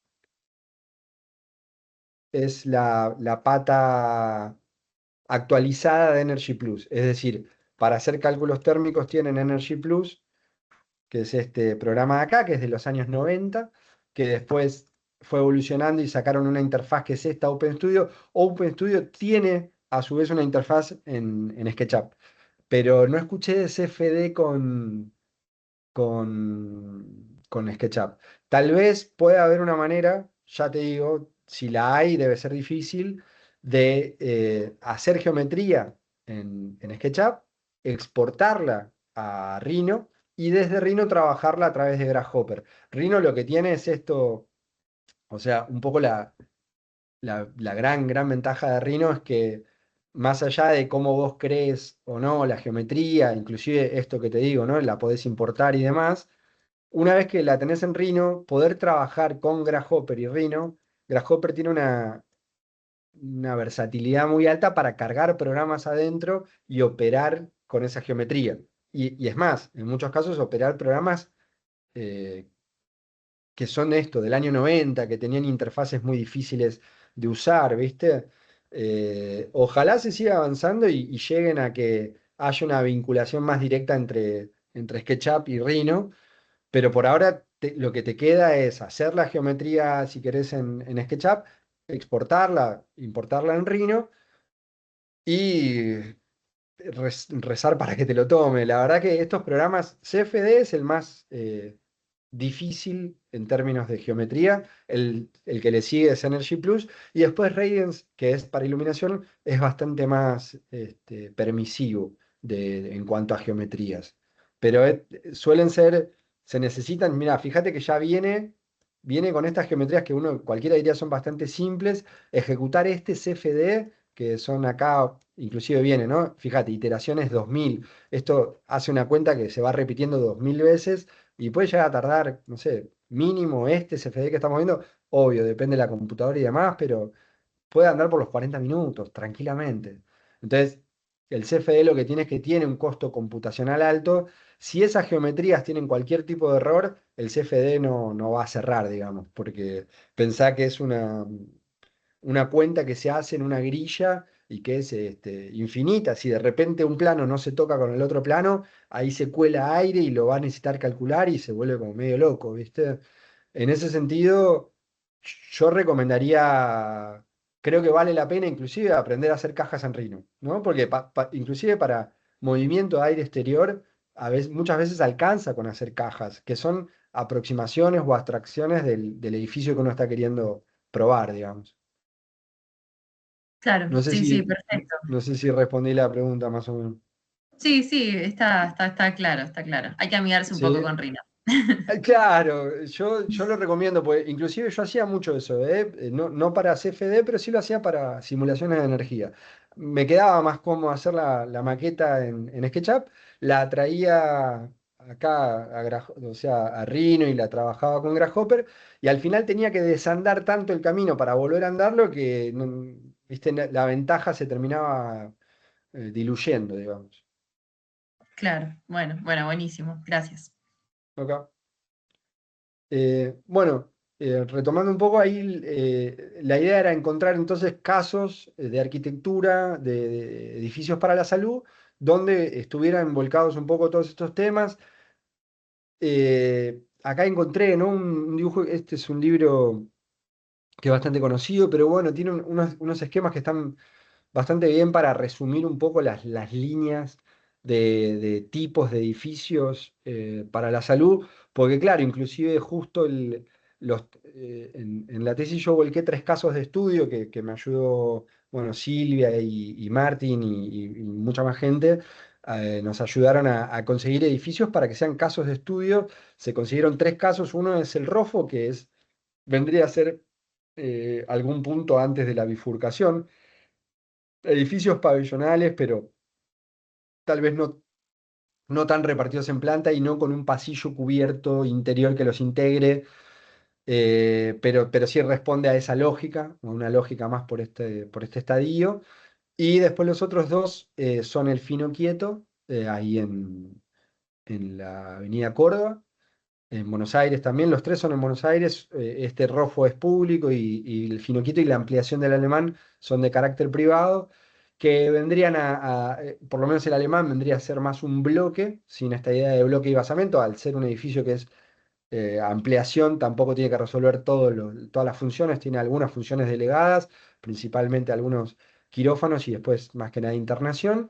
es la pata actualizada de Energy Plus. Es decir, para hacer cálculos térmicos tienen Energy Plus, que es este programa de acá, que es de los años 90, que después fue evolucionando y sacaron una interfaz que es esta OpenStudio. OpenStudio tiene a su vez una interfaz en SketchUp, pero no escuché de CFD con SketchUp. Tal vez pueda haber una manera, ya te digo, si la hay, debe ser difícil, de hacer geometría en SketchUp, exportarla a Rhino y desde Rhino trabajarla a través de Grasshopper. Rhino lo que tiene es esto, o sea, un poco la gran ventaja de Rhino es que más allá de cómo vos crees o no la geometría, inclusive esto que te digo, ¿no? La podés importar y demás, una vez que la tenés en Rhino, poder trabajar con Grasshopper y Rhino, Grasshopper tiene una versatilidad muy alta para cargar programas adentro y operar con esa geometría. Y es más, en muchos casos operar programas eh, que son esto, del año 90 que tenían interfaces muy difíciles de usar, ¿viste? Ojalá se siga avanzando y lleguen a que haya una vinculación más directa entre SketchUp y Rhino, pero por ahora lo que te queda es hacer la geometría, si querés, en SketchUp, exportarla, importarla en Rhino y rezar para que te lo tome. La verdad que estos programas, CFD es el más difícil en términos de geometría, el que le sigue es Energy Plus, y después Radiance, que es para iluminación, es bastante más permisivo en cuanto a geometrías. Pero suelen ser, se necesitan, mira, fíjate que ya viene con estas geometrías que uno, cualquiera diría son bastante simples, ejecutar este CFD, que son acá, inclusive viene, ¿no? Fíjate, iteraciones 2000. Esto hace una cuenta que se va repitiendo 2000 veces y puede llegar a tardar, no sé, mínimo este CFD que estamos viendo, obvio, depende de la computadora y demás, pero puede andar por los 40 minutos tranquilamente. Entonces, el CFD lo que tiene es que tiene un costo computacional alto. Si esas geometrías tienen cualquier tipo de error, el CFD no va a cerrar, digamos, porque pensá que es una cuenta que se hace en una grilla y que es infinita. Si de repente un plano no se toca con el otro plano, ahí se cuela aire y lo va a necesitar calcular y se vuelve como medio loco, ¿viste? En ese sentido, yo recomendaría, creo que vale la pena inclusive aprender a hacer cajas en Rhino, ¿no? Porque inclusive para movimiento de aire exterior, muchas veces alcanza con hacer cajas, que son aproximaciones o abstracciones del edificio que uno está queriendo probar, digamos. Claro, No sé sí, si, sí, perfecto. no sé si respondí la pregunta más o menos. Sí, sí, está claro, está claro. Hay que amigarse un poco Sí. con Rino. Claro, yo lo recomiendo, pues inclusive yo hacía mucho eso, ¿eh? No para CFD, pero sí lo hacía para simulaciones de energía. Me quedaba más cómodo hacer la maqueta en SketchUp, la traía acá o sea, a Rhino y la trabajaba con Grasshopper, y al final tenía que desandar tanto el camino para volver a andarlo que ¿viste? La ventaja se terminaba diluyendo, digamos. Claro, bueno, bueno, buenísimo. Gracias. Ok. Bueno, retomando un poco ahí, la idea era encontrar entonces casos de arquitectura, de edificios para la salud, donde estuvieran volcados un poco todos estos temas. Acá encontré, ¿no? Un dibujo, este es un libro que es bastante conocido, pero bueno, tiene unos esquemas que están bastante bien para resumir un poco las líneas de tipos de edificios para la salud, porque claro, inclusive justo en la tesis yo volqué 3 casos de estudio que me ayudó, bueno, Silvia y Martín y mucha más gente. Nos ayudaron a conseguir edificios para que sean casos de estudio. Se consiguieron 3 casos. Uno es el ROFO, vendría a ser algún punto antes de la bifurcación. Edificios pabellonales, pero tal vez no tan repartidos en planta y no con un pasillo cubierto interior que los integre, pero sí responde a esa lógica, a una lógica más por este estadio. Y después los otros dos son el Fino Quieto, ahí en la Avenida Córdoba, en Buenos Aires también. Los tres son en Buenos Aires. Este Rofo es público y el Finoquito y la ampliación del alemán son de carácter privado, que vendrían por lo menos el alemán vendría a ser más un bloque, sin esta idea de bloque y basamento, al ser un edificio que es ampliación, tampoco tiene que resolver todas las funciones, tiene algunas funciones delegadas, principalmente algunos quirófanos y después más que nada internación.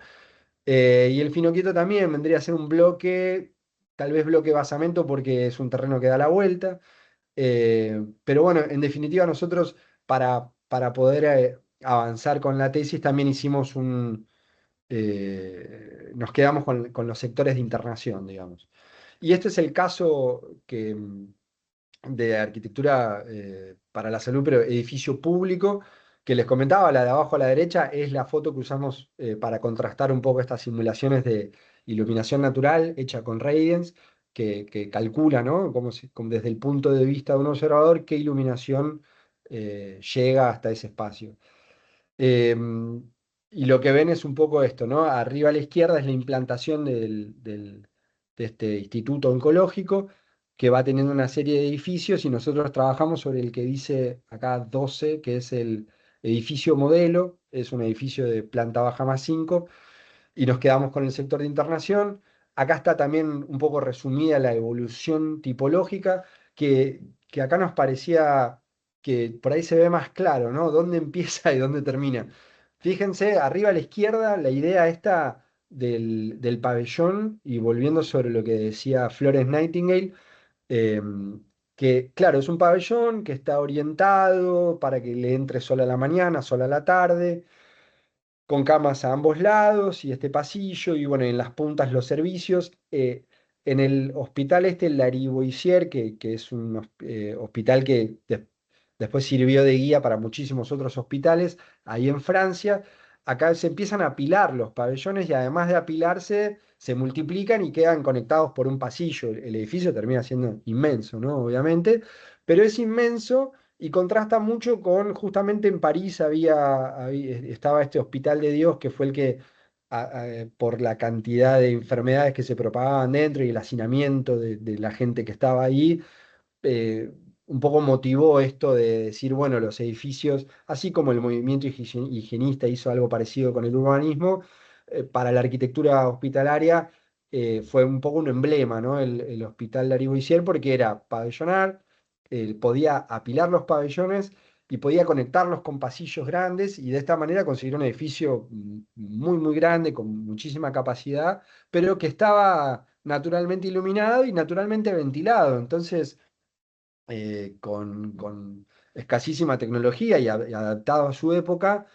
Y el Finoquieto también vendría a ser un bloque, tal vez bloque basamento porque es un terreno que da la vuelta. Pero bueno, en definitiva nosotros para poder avanzar con la tesis también nos quedamos con los sectores de internación, digamos. Y este es el caso de arquitectura para la salud, pero edificio público, que les comentaba, la de abajo a la derecha es la foto que usamos para contrastar un poco estas simulaciones de iluminación natural hecha con Radiance, que calcula, ¿no? Como desde el punto de vista de un observador, qué iluminación llega hasta ese espacio. Y lo que ven es un poco esto, ¿no? Arriba a la izquierda es la implantación de este instituto oncológico que va teniendo una serie de edificios y nosotros trabajamos sobre el que dice acá 12, que es el edificio modelo, es un edificio de planta baja más 5 y nos quedamos con el sector de internación. Acá está también un poco resumida la evolución tipológica, que acá nos parecía que por ahí se ve más claro, ¿no? ¿Dónde empieza y dónde termina? Fíjense, arriba a la izquierda, la idea esta del pabellón, y volviendo sobre lo que decía Florence Nightingale, que claro, es un pabellón que está orientado para que le entre sol a la mañana, sol a la tarde, con camas a ambos lados y este pasillo, y bueno, en las puntas los servicios. En el hospital el Lariboisière, que es un hospital que después sirvió de guía para muchísimos otros hospitales, ahí en Francia, acá se empiezan a apilar los pabellones y además de apilarse, se multiplican y quedan conectados por un pasillo. El edificio termina siendo inmenso, ¿no? Obviamente, pero es inmenso y contrasta mucho con, justamente en París estaba este Hospital de Dios, que fue el que, por la cantidad de enfermedades que se propagaban dentro y el hacinamiento de la gente que estaba ahí, eh, un poco motivó esto de decir, bueno, los edificios, así como el movimiento higienista hizo algo parecido con el urbanismo, para la arquitectura hospitalaria fue un poco un emblema, ¿no? El Hospital Lariboisière, porque era pabellonar, podía apilar los pabellones y podía conectarlos con pasillos grandes y de esta manera conseguir un edificio muy, muy grande, con muchísima capacidad, pero que estaba naturalmente iluminado y naturalmente ventilado. Entonces, con escasísima tecnología y adaptado a su época,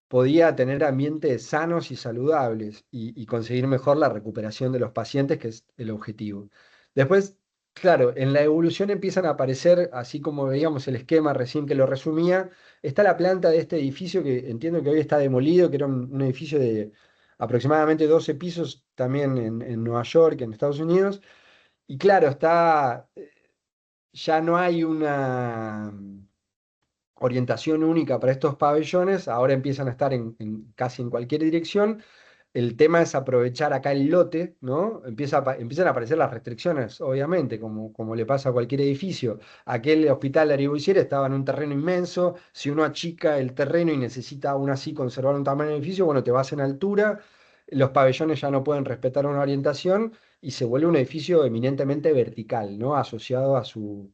podía tener ambientes sanos y saludables y conseguir mejor la recuperación de los pacientes, que es el objetivo. Después, claro, en la evolución empiezan a aparecer, así como veíamos el esquema recién que lo resumía, está la planta de este edificio que entiendo que hoy está demolido, que era un edificio de aproximadamente 12 pisos también en Nueva York, en Estados Unidos. Y claro, ya no hay una orientación única para estos pabellones, ahora empiezan a estar casi en cualquier dirección. El tema es aprovechar acá el lote, ¿no? Empiezan a aparecer las restricciones, obviamente, como le pasa a cualquier edificio. Aquel hospital de Lariboisière estaba en un terreno inmenso. Si uno achica el terreno y necesita aún así conservar un tamaño de edificio, bueno, te vas en altura. Los pabellones ya no pueden respetar una orientación y se vuelve un edificio eminentemente vertical, ¿no? Asociado a sus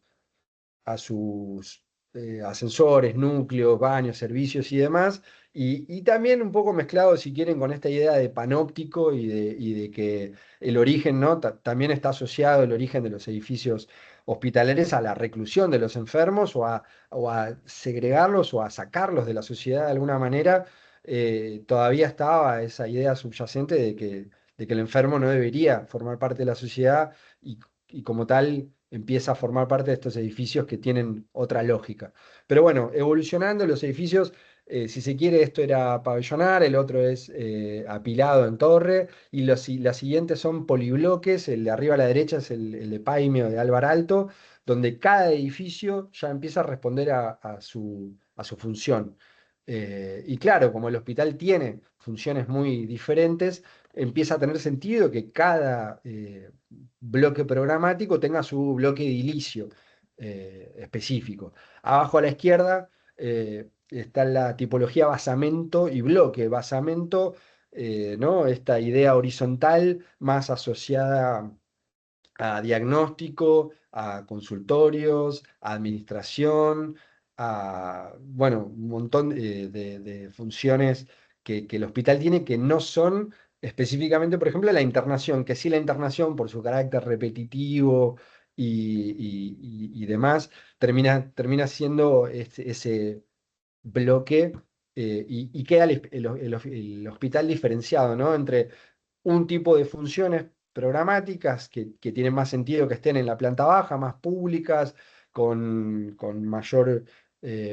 ascensores, núcleos, baños, servicios y demás. Y también un poco mezclado, si quieren, con esta idea de panóptico y de que el origen, ¿no? También está asociado el origen de los edificios hospitalarios a la reclusión de los enfermos o a segregarlos o a sacarlos de la sociedad de alguna manera. Todavía estaba esa idea subyacente de que el enfermo no debería formar parte de la sociedad y como tal empieza a formar parte de estos edificios que tienen otra lógica. Pero bueno, evolucionando los edificios, si se quiere, esto era pabellonar, el otro es apilado en torre, y las siguientes son polibloques, el de arriba a la derecha es el de Paime o de Álvar Alto, donde cada edificio ya empieza a responder a su función. Y claro, como el hospital tiene funciones muy diferentes, empieza a tener sentido que cada bloque programático tenga su bloque edilicio específico. Abajo a la izquierda está la tipología basamento y bloque. Basamento, ¿no? Esta idea horizontal más asociada a diagnóstico, a consultorios, a administración, bueno, un montón de funciones que el hospital tiene que no son específicamente, por ejemplo, la internación, que sí la internación por su carácter repetitivo y demás, termina siendo ese bloque y queda el hospital diferenciado, ¿no? Entre un tipo de funciones programáticas que tienen más sentido que estén en la planta baja, más públicas, con mayor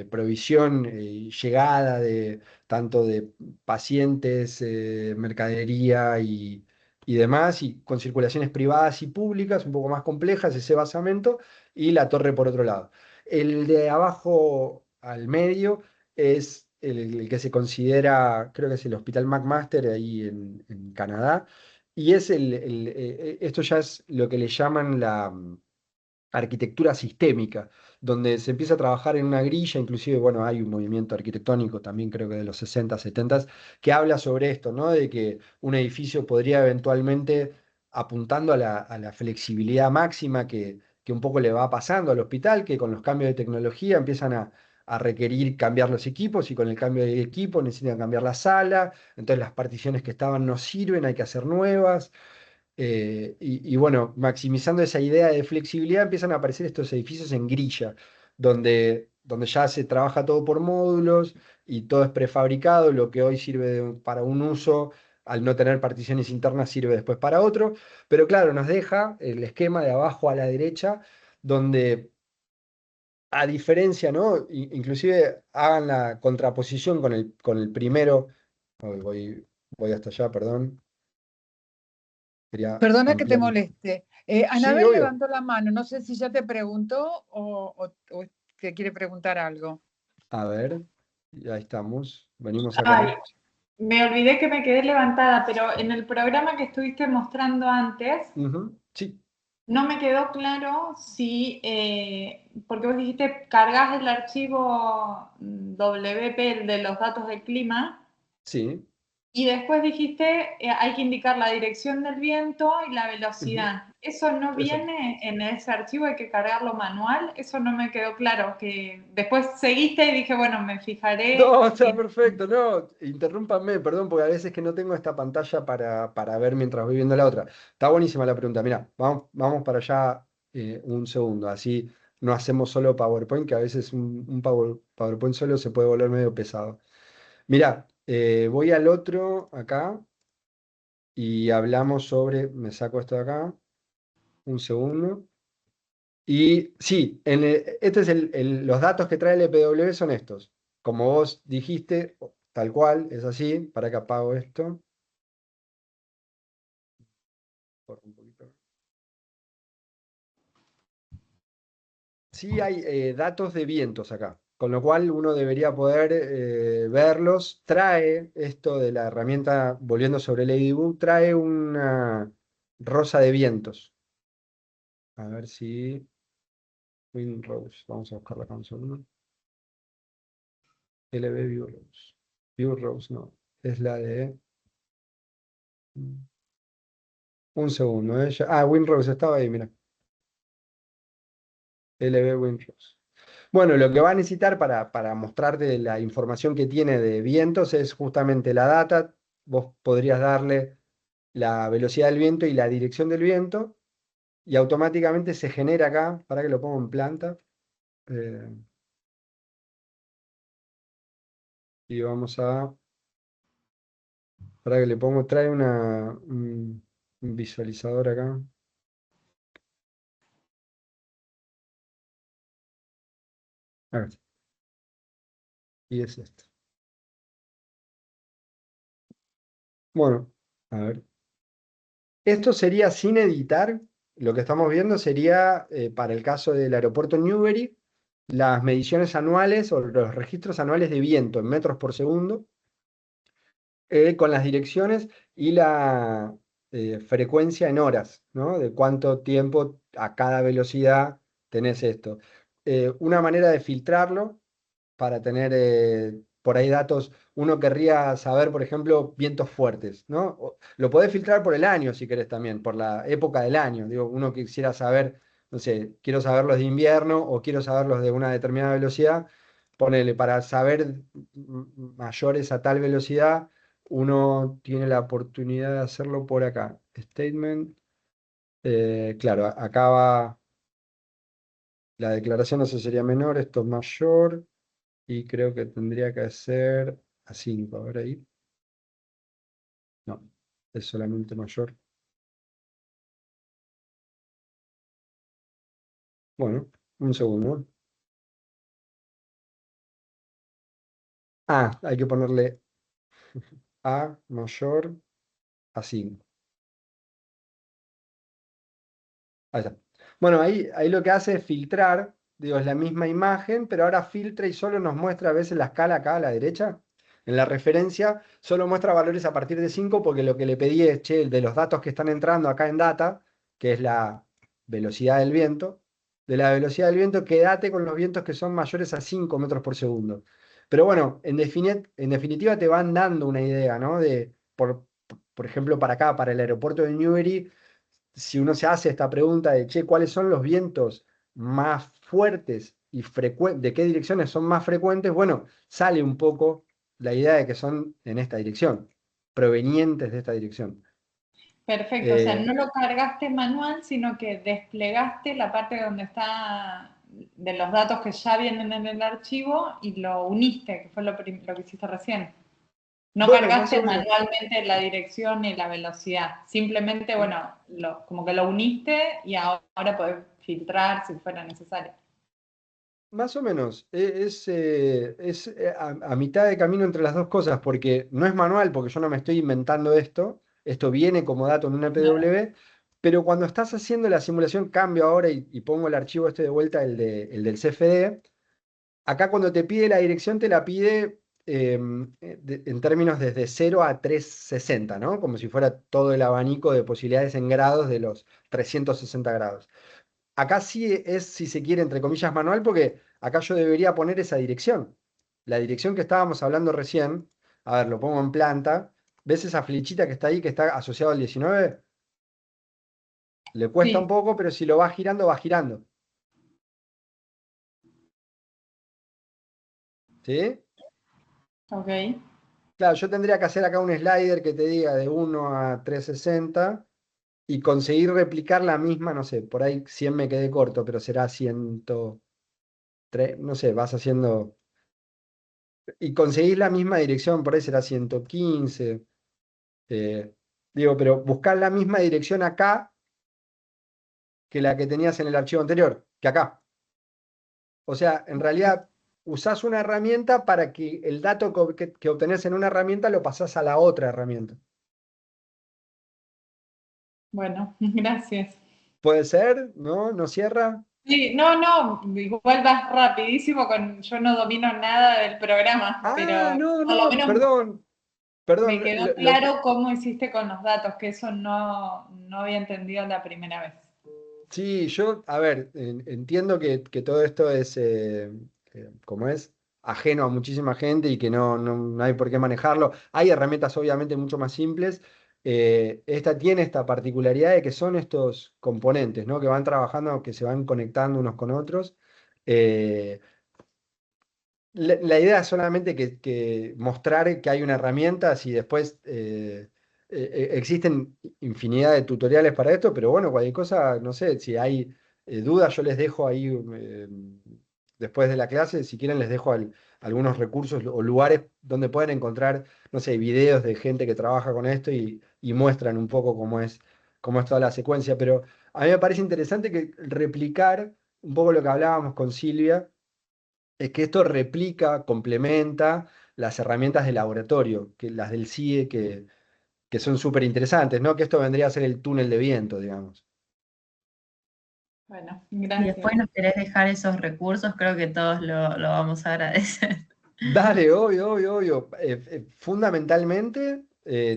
provisión y llegada tanto de pacientes, mercadería y demás, y con circulaciones privadas y públicas, un poco más complejas, ese basamento, y la torre por otro lado. El de abajo al medio es el que se considera, creo que es el Hospital McMaster ahí en Canadá, y esto ya es lo que le llaman la arquitectura sistémica, donde se empieza a trabajar en una grilla, inclusive, bueno, hay un movimiento arquitectónico también creo que de los 60, 70, que habla sobre esto, ¿no? De que un edificio podría eventualmente, apuntando a la flexibilidad máxima que un poco le va pasando al hospital, que con los cambios de tecnología empiezan a requerir cambiar los equipos y con el cambio de equipo necesitan cambiar la sala, entonces las particiones que estaban no sirven, hay que hacer nuevas. Y bueno, maximizando esa idea de flexibilidad, empiezan a aparecer estos edificios en grilla, donde ya se trabaja todo por módulos y todo es prefabricado, lo que hoy sirve para un uso, al no tener particiones internas, sirve después para otro. Pero claro, nos deja el esquema de abajo a la derecha, donde a diferencia, ¿no? Inclusive hagan la contraposición con el primero. Ay, voy hasta allá, perdón. Quería Perdona que te ampliar. moleste. Sí, Anabel obvio. levantó la mano, no sé si ya te preguntó o te quiere preguntar algo. A ver, ya estamos. Venimos acá. Ay, me olvidé que me quedé levantada, pero en el programa que estuviste mostrando antes, Ujú, sí, no me quedó claro si, porque vos dijiste, cargas el archivo WP, el de los datos del clima, sí. y después dijiste, hay que indicar la dirección del viento y la Ujú, velocidad. ¿Eso no exacto. viene en ese archivo? ¿Hay que cargarlo manual? Eso no me quedó claro. Que después seguiste y dije, bueno, me fijaré No, está en... perfecto. No, interrúmpanme, perdón, porque a veces que no tengo esta pantalla para ver mientras voy viendo la otra. Está buenísima la pregunta. Mira, vamos para allá un segundo. Así no hacemos solo PowerPoint, que a veces un PowerPoint solo se puede volver medio pesado. Mira, voy al otro acá y hablamos sobre. Me saco esto de acá. Un segundo. Y sí, este es los datos que trae el EPW son estos. Como vos dijiste, tal cual, es así. Para que apago esto. Corro un poquito. Sí hay datos de vientos acá, con lo cual uno debería poder verlos. Trae esto de la herramienta, volviendo sobre Ladybug, trae una rosa de vientos. A ver si... Windrose, vamos a buscarla acá un segundo. LB View Rose. View Rose, no. Es la de. Un segundo, Windrose estaba ahí, mira. LB Windrose. Bueno, lo que va a necesitar para mostrarte la información que tiene de vientos es justamente la data. Vos podrías darle la velocidad del viento y la dirección del viento y automáticamente se genera acá, para que lo pongo en planta. eh, y vamos a, para que le pongo, trae un visualizador acá. Acá está. Y es esto. Bueno, a ver. Esto sería sin editar. Lo que estamos viendo sería, para el caso del aeropuerto Newbery, las mediciones anuales o los registros anuales de viento en metros por segundo, con las direcciones y la frecuencia en horas, ¿no? De cuánto tiempo a cada velocidad tenés esto. Una manera de filtrarlo para tener por ahí datos. Uno querría saber, por ejemplo, vientos fuertes, ¿no? Lo podés filtrar por el año si querés también, por la época del año. Digo, uno quisiera saber, no sé, quiero saber los de invierno o quiero saber los de una determinada velocidad. Ponele, para saber mayores a tal velocidad, uno tiene la oportunidad de hacerlo por acá. Statement. Claro, acá va la declaración, no sé, sería menor, esto es mayor. Y creo que tendría que ser a 5. A ver ahí. No, es solamente mayor. Bueno, un segundo. Ah, hay que ponerle A mayor a 5. Ahí está. Bueno, ahí lo que hace es filtrar, digo, es la misma imagen, pero ahora filtra y solo nos muestra a veces la escala acá a la derecha. En la referencia solo muestra valores a partir de 5 porque lo que le pedí es, che, de los datos que están entrando acá en data, que es la velocidad del viento, de la velocidad del viento, quédate con los vientos que son mayores a 5 metros por segundo. Pero bueno, en definitiva te van dando una idea, ¿no? Por ejemplo, para acá, para el aeropuerto de Newbery, si uno se hace esta pregunta de, che, ¿cuáles son los vientos más fuertes y frecuentes, de qué direcciones son más frecuentes? Bueno, sale un poco la idea de que son en esta dirección, provenientes de esta dirección. Perfecto, o sea, Eh, no lo cargaste manual, sino que desplegaste la parte donde está de los datos que ya vienen en el archivo y lo uniste, que fue lo que hiciste recién. No bueno, más cargaste o menos. manualmente la dirección y la velocidad, simplemente, bueno, como que lo uniste y ahora podés filtrar si fuera necesario. Más o menos, es a mitad de camino entre las dos cosas, porque no es manual, porque yo no me estoy inventando esto viene como dato en una PW, pero cuando estás haciendo la simulación, cambio ahora y pongo el archivo este de vuelta, el del CFD, acá cuando te pide la dirección te la pide en términos desde 0 a 360, ¿no? Como si fuera todo el abanico de posibilidades en grados de los 360 grados. Acá sí es, si se quiere, entre comillas, manual, porque acá yo debería poner esa dirección. La dirección que estábamos hablando recién, a ver, lo pongo en planta. ¿Ves esa flechita que está ahí, que está asociado al 19? Le cuesta un Sí, poco, pero si lo va girando, va girando. ¿Sí? ok. Claro, yo tendría que hacer acá un slider que te diga de 1 a 360 y conseguir replicar la misma, no sé, por ahí 100 me quedé corto, pero será 103, no sé, vas haciendo. Y conseguís la misma dirección, por ahí será 115. eh, Digo, pero buscar la misma dirección acá que la que tenías en el archivo anterior, que acá. O sea, en realidad usás una herramienta para que el dato que obtenés en una herramienta lo pasás a la otra herramienta. Bueno, gracias. ¿Puede ser? ¿No? ¿No cierra? Sí, no, igual vas rapidísimo yo no domino nada del programa, Ah, pero no, por lo no, menos perdón, perdón. me quedó claro cómo hiciste con los datos, que eso no había entendido la primera vez. Sí, yo, a ver, entiendo que todo esto es, como es, ajeno a muchísima gente y que no hay por qué manejarlo. Hay herramientas obviamente mucho más simples. Esta tiene esta particularidad de que son estos componentes, ¿no? Que van trabajando, que se van conectando unos con otros. Eh, La idea es solamente que mostrar que hay una herramienta, si después existen infinidad de tutoriales para esto, pero bueno, cualquier cosa, no sé, si hay dudas, yo les dejo ahí después de la clase, si quieren les dejo algunos recursos o lugares donde pueden encontrar, no sé, videos de gente que trabaja con esto y muestran un poco cómo es toda la secuencia, pero a mí me parece interesante que replicar un poco lo que hablábamos con Silvia es que esto replica, complementa las herramientas de laboratorio, que las del CIE, que son súper interesantes, ¿no? Que esto vendría a ser el túnel de viento, digamos. Bueno, Y gracias. después nos querés dejar esos recursos, creo que todos lo vamos a agradecer. Dale, obvio, obvio, obvio. Fundamentalmente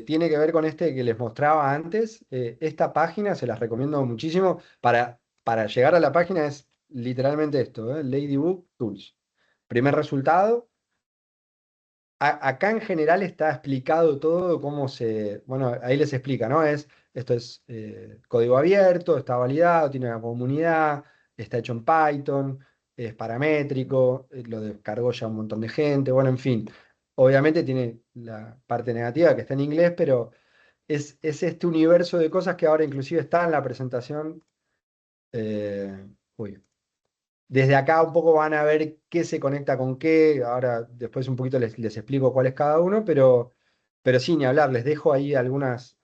tiene que ver con este que les mostraba antes. Esta página se las recomiendo muchísimo. Para llegar a la página es literalmente esto, Ladybook Tools. Primer resultado. Acá en general está explicado todo cómo bueno, ahí les explica, ¿no? Esto es código abierto, está validado, tiene una comunidad, está hecho en Python, es paramétrico, lo descargó ya un montón de gente, bueno, en fin. Obviamente tiene la parte negativa que está en inglés, pero es este universo de cosas que ahora inclusive está en la presentación. Uy, desde acá un poco van a ver qué se conecta con qué. Ahora después un poquito les explico cuál es cada uno, pero sí, ni hablar. Les dejo ahí algunas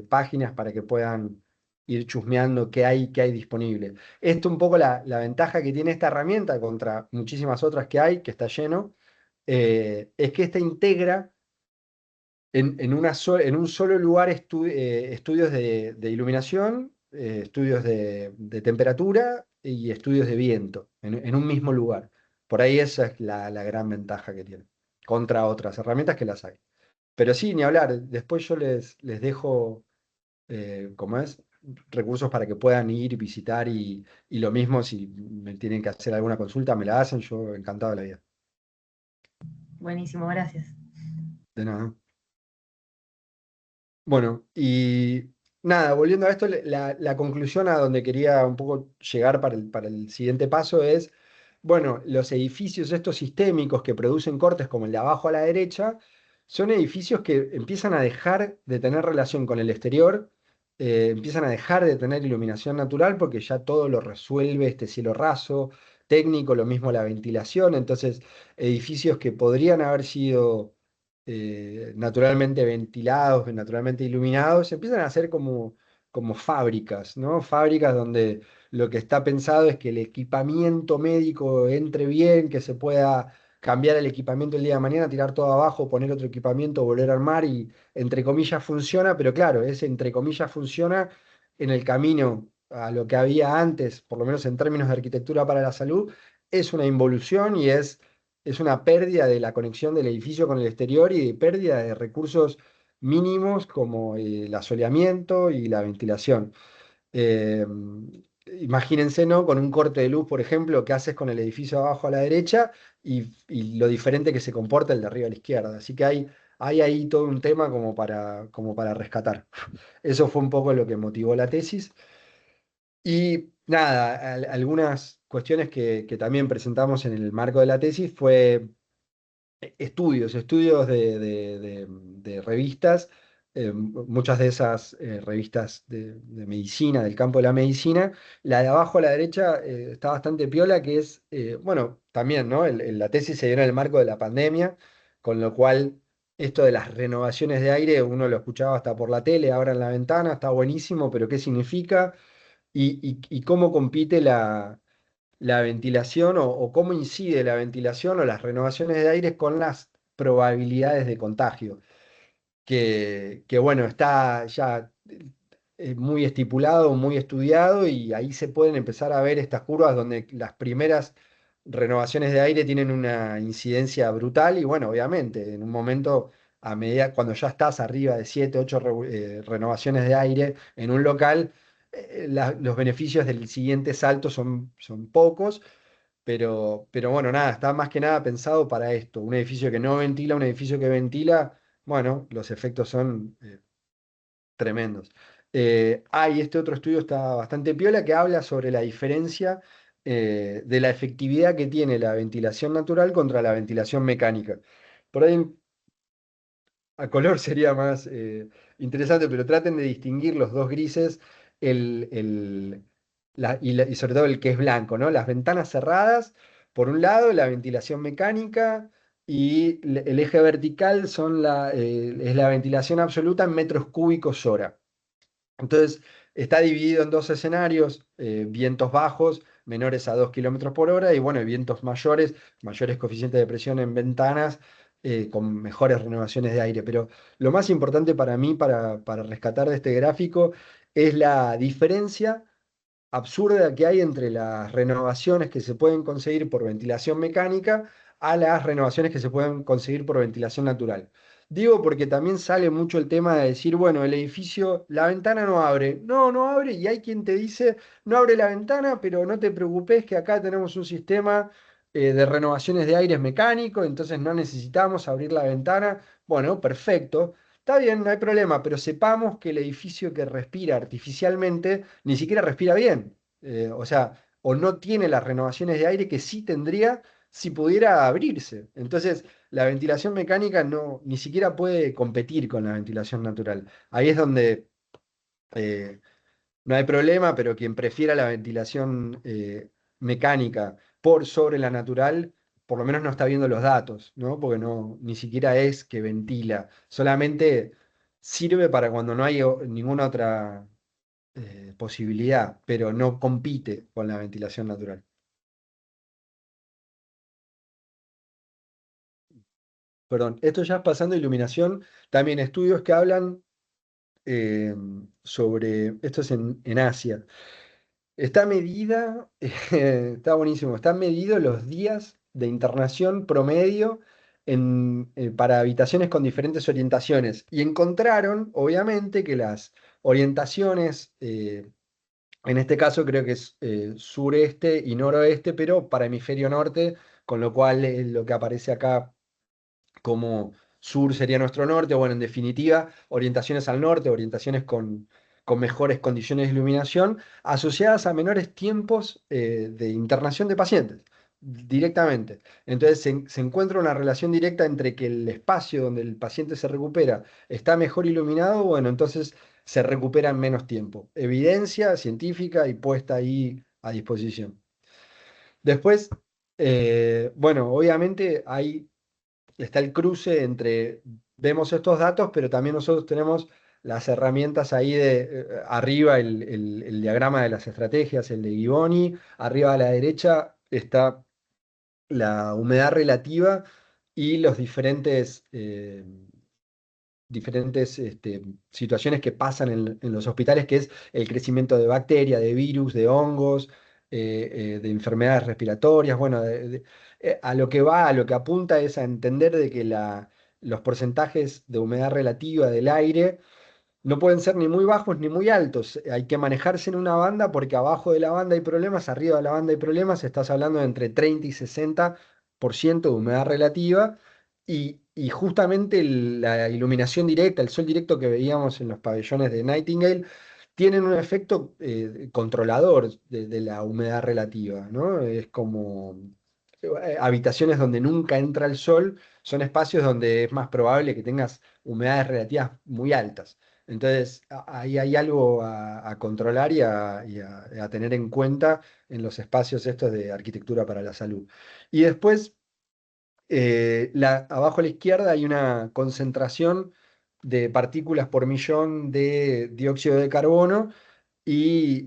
páginas para que puedan ir chusmeando qué hay disponible. Esto un poco la ventaja que tiene esta herramienta contra muchísimas otras que hay, que está lleno, es que esta integra en un solo lugar estudios de iluminación, estudios de temperatura y estudios de viento, en un mismo lugar. Por ahí esa es la gran ventaja que tiene, contra otras herramientas que las hay. Pero sí, ni hablar, después yo les dejo, como es, recursos para que puedan ir, visitar y lo mismo si me tienen que hacer alguna consulta, me la hacen, yo encantado de la vida. Buenísimo, gracias. De nada. Bueno, y nada, volviendo a esto, la conclusión a donde quería un poco llegar para el siguiente paso es, bueno, los edificios estos sistémicos que producen cortes como el de abajo a la derecha, son edificios que empiezan a dejar de tener relación con el exterior, empiezan a dejar de tener iluminación natural porque ya todo lo resuelve este cielo raso, técnico, lo mismo la ventilación, entonces edificios que podrían haber sido naturalmente ventilados, naturalmente iluminados, empiezan a ser como fábricas, ¿no? Fábricas donde lo que está pensado es que el equipamiento médico entre bien, que se pueda cambiar el equipamiento el día de mañana, tirar todo abajo, poner otro equipamiento, volver a armar y entre comillas funciona, pero claro, ese entre comillas funciona en el camino a lo que había antes, por lo menos en términos de arquitectura para la salud, es una involución y es una pérdida de la conexión del edificio con el exterior y de pérdida de recursos mínimos como el asoleamiento y la ventilación. Eh, Imagínense, ¿no? Con un corte de luz, por ejemplo, qué haces con el edificio abajo a la derecha y lo diferente que se comporta el de arriba a la izquierda. Así que hay ahí todo un tema como para rescatar. Eso fue un poco lo que motivó la tesis. Y nada, algunas cuestiones que también presentamos en el marco de la tesis fue estudios de revistas, muchas de esas revistas de medicina, del campo de la medicina. La de abajo a la derecha está bastante piola, que es, bueno, también, ¿no? La tesis se dio en el marco de la pandemia, con lo cual esto de las renovaciones de aire, uno lo escuchaba hasta por la tele, ahora en la ventana, está buenísimo, pero ¿qué significa? Y cómo compite la ventilación o cómo incide la ventilación o las renovaciones de aire con las probabilidades de contagio, que bueno, está ya muy estipulado, muy estudiado y ahí se pueden empezar a ver estas curvas donde las primeras renovaciones de aire tienen una incidencia brutal y bueno, obviamente, en un momento, a medida, cuando ya estás arriba de 7 8 renovaciones de aire en un local, los beneficios del siguiente salto son pocos, pero bueno, nada, está más que nada pensado para esto. Un edificio que no ventila, un edificio que ventila, bueno, los efectos son tremendos. Este otro estudio está bastante piola que habla sobre la diferencia de la efectividad que tiene la ventilación natural contra la ventilación mecánica. Por ahí a color sería más interesante, pero traten de distinguir los dos grises y sobre todo el que es blanco, ¿no? Las ventanas cerradas, por un lado, la ventilación mecánica y el eje vertical es la ventilación absoluta en metros cúbicos hora. Entonces, está dividido en dos escenarios, vientos bajos, menores a 2 kilómetros por hora, y bueno, vientos mayores, mayores coeficientes de presión en ventanas, con mejores renovaciones de aire. Pero lo más importante para mí, para rescatar de este gráfico, es la diferencia absurda que hay entre las renovaciones que se pueden conseguir por ventilación mecánica a las renovaciones que se pueden conseguir por ventilación natural. Digo porque también sale mucho el tema de decir, bueno, el edificio, la ventana no abre. No, no abre y hay quien te dice, no abre la ventana, pero no te preocupes que acá tenemos un sistema de renovaciones de aires mecánico, entonces no necesitamos abrir la ventana. Bueno, perfecto. Está bien, no hay problema, pero sepamos que el edificio que respira artificialmente ni siquiera respira bien. O sea, o no tiene las renovaciones de aire que sí tendría si pudiera abrirse. Entonces, la ventilación mecánica ni siquiera puede competir con la ventilación natural. Ahí es donde no hay problema, pero quien prefiera la ventilación mecánica por sobre la natural, por lo menos no está viendo los datos, ¿no? Porque ni siquiera es que ventila, solamente sirve para cuando no hay ninguna otra posibilidad, pero no compite con la ventilación natural. Perdón, esto ya es pasando a iluminación, también estudios que hablan eh, esto es en Asia. Está medida, está buenísimo, están medidos los días de internación promedio para habitaciones con diferentes orientaciones. Y encontraron, obviamente, que las orientaciones, en este caso creo que es sureste y noroeste, pero para hemisferio norte, con lo cual lo que aparece acá como sur sería nuestro norte, bueno, en definitiva, orientaciones al norte, orientaciones con mejores condiciones de iluminación, asociadas a menores tiempos de internación de pacientes, directamente. Entonces se encuentra una relación directa entre que el espacio donde el paciente se recupera está mejor iluminado, bueno, entonces se recupera en menos tiempo. Evidencia científica y puesta ahí a disposición. Después, bueno, obviamente está el cruce entre, vemos estos datos, pero también nosotros tenemos las herramientas ahí arriba el diagrama de las estrategias, el de Giboni, arriba a la derecha está la humedad relativa y los diferentes situaciones que pasan en los hospitales, que es el crecimiento de bacterias, de virus, de hongos, de enfermedades respiratorias. Bueno, a lo que va, a lo que apunta es a entender de que los porcentajes de humedad relativa del aire no pueden ser ni muy bajos ni muy altos. Hay que manejarse en una banda porque abajo de la banda hay problemas, arriba de la banda hay problemas. Estás hablando de entre 30 y 60% de humedad relativa. Y justamente la iluminación directa, el sol directo que veíamos en los pabellones de Nightingale, tienen un efecto controlador de la humedad relativa, ¿no? Es como habitaciones donde nunca entra el sol, son espacios donde es más probable que tengas humedades relativas muy altas. Entonces, ahí hay algo a controlar y a tener en cuenta en los espacios estos de arquitectura para la salud. Y después, abajo a la izquierda hay una concentración de partículas por millón de dióxido de carbono y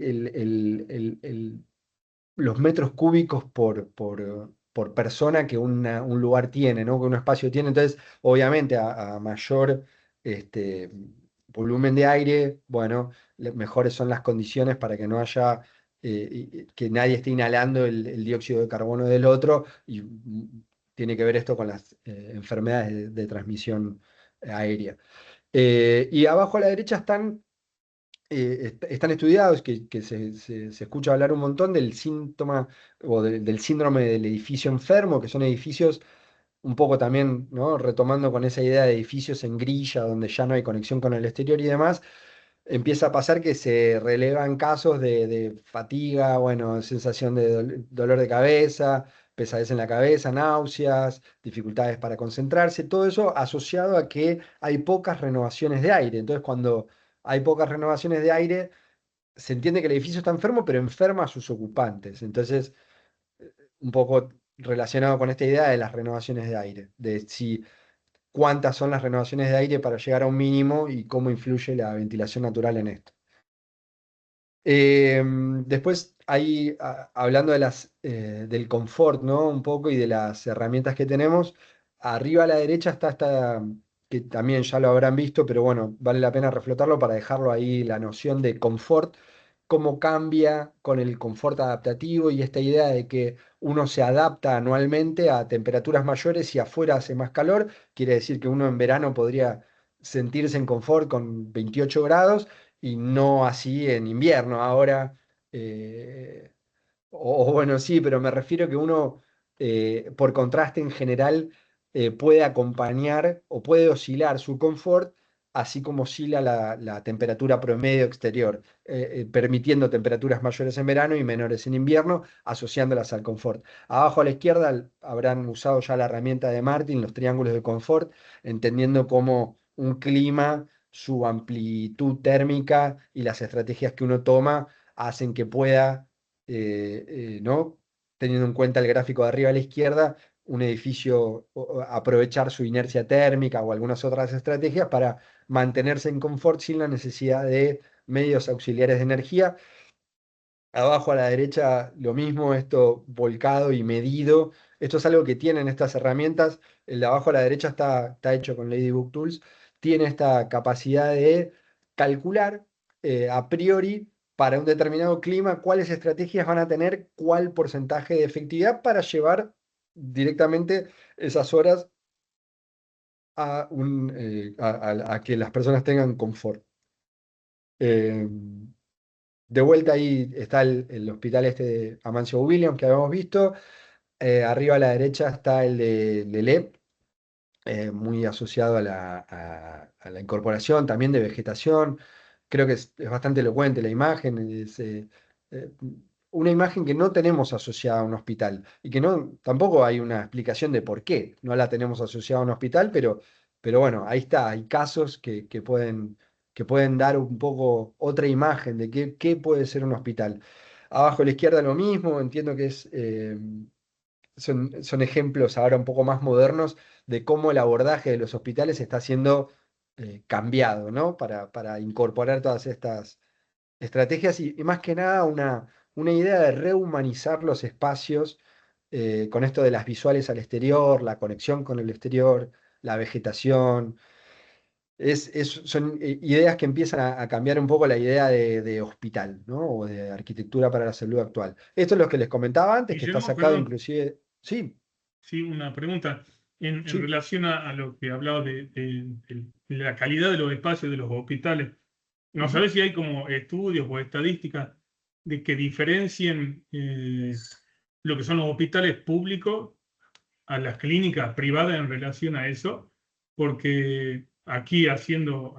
los metros cúbicos por persona que un lugar tiene, ¿no? Que un espacio tiene. Entonces, obviamente, a mayor este, volumen de aire, bueno, mejores son las condiciones para que no haya, que nadie esté inhalando el dióxido de carbono del otro. Y tiene que ver esto con las enfermedades de transmisión aérea. Y abajo a la derecha están estudiados, que se escucha hablar un montón del síntoma o del síndrome del edificio enfermo, que son edificios un poco también, ¿no? Retomando con esa idea de edificios en grilla, donde ya no hay conexión con el exterior y demás, empieza a pasar que se relevan casos de fatiga, bueno, sensación de dolor de cabeza, pesadez en la cabeza, náuseas, dificultades para concentrarse, todo eso asociado a que hay pocas renovaciones de aire. Entonces, cuando hay pocas renovaciones de aire, se entiende que el edificio está enfermo, pero enferma a sus ocupantes. Entonces, un poco relacionado con esta idea de las renovaciones de aire, de si cuántas son las renovaciones de aire para llegar a un mínimo y cómo influye la ventilación natural en esto. Después, ahí hablando de del confort, ¿no? Un poco y de las herramientas que tenemos, arriba a la derecha está esta, que también ya lo habrán visto, pero bueno, vale la pena reflotarlo para dejarlo ahí, la noción de confort, cómo cambia con el confort adaptativo y esta idea de que uno se adapta anualmente a temperaturas mayores y afuera hace más calor, quiere decir que uno en verano podría sentirse en confort con 28 grados y no así en invierno. Ahora, eh, o bueno, sí, pero me refiero que uno, por contraste en general, puede acompañar o puede oscilar su confort, así como oscila la temperatura promedio exterior, permitiendo temperaturas mayores en verano y menores en invierno, asociándolas al confort. Abajo a la izquierda habrán usado ya la herramienta de Martin, los triángulos de confort, entendiendo cómo un clima, su amplitud térmica y las estrategias que uno toma hacen que pueda, ¿no? Teniendo en cuenta el gráfico de arriba a la izquierda, un edificio aprovechar su inercia térmica o algunas otras estrategias para mantenerse en confort sin la necesidad de medios auxiliares de energía. Abajo a la derecha lo mismo, esto volcado y medido. Esto es algo que tienen estas herramientas. El de abajo a la derecha está hecho con Ladybug Tools. Tiene esta capacidad de calcular a priori para un determinado clima cuáles estrategias van a tener cuál porcentaje de efectividad para llevar directamente esas horas a que las personas tengan confort. Eh, de vuelta ahí está el hospital este de Amancio Williams que habíamos visto. Arriba a la derecha está el de LEP, muy asociado a la incorporación también de vegetación. Creo que es bastante elocuente la imagen. Es eh, una imagen que no tenemos asociada a un hospital y que no, tampoco hay una explicación de por qué no la tenemos asociada a un hospital, pero bueno, ahí está. Hay casos que pueden dar un poco otra imagen de qué puede ser un hospital. Abajo a la izquierda lo mismo, entiendo que son ejemplos ahora un poco más modernos de cómo el abordaje de los hospitales está siendo cambiado, ¿no? Para incorporar todas estas estrategias y más que nada una idea de rehumanizar los espacios con esto de las visuales al exterior, la conexión con el exterior, la vegetación. Son ideas que empiezan a cambiar un poco la idea de hospital, ¿no? O de arquitectura para la salud actual. Esto es lo que les comentaba antes, que está Guillermo, sacado perdón, inclusive. Sí, sí, una pregunta. En sí. relación a lo que hablaba de la calidad de los espacios de los hospitales, ¿no Ujú. sabes si hay como estudios o estadísticas de que diferencien lo que son los hospitales públicos a las clínicas privadas en relación a eso? Porque aquí haciendo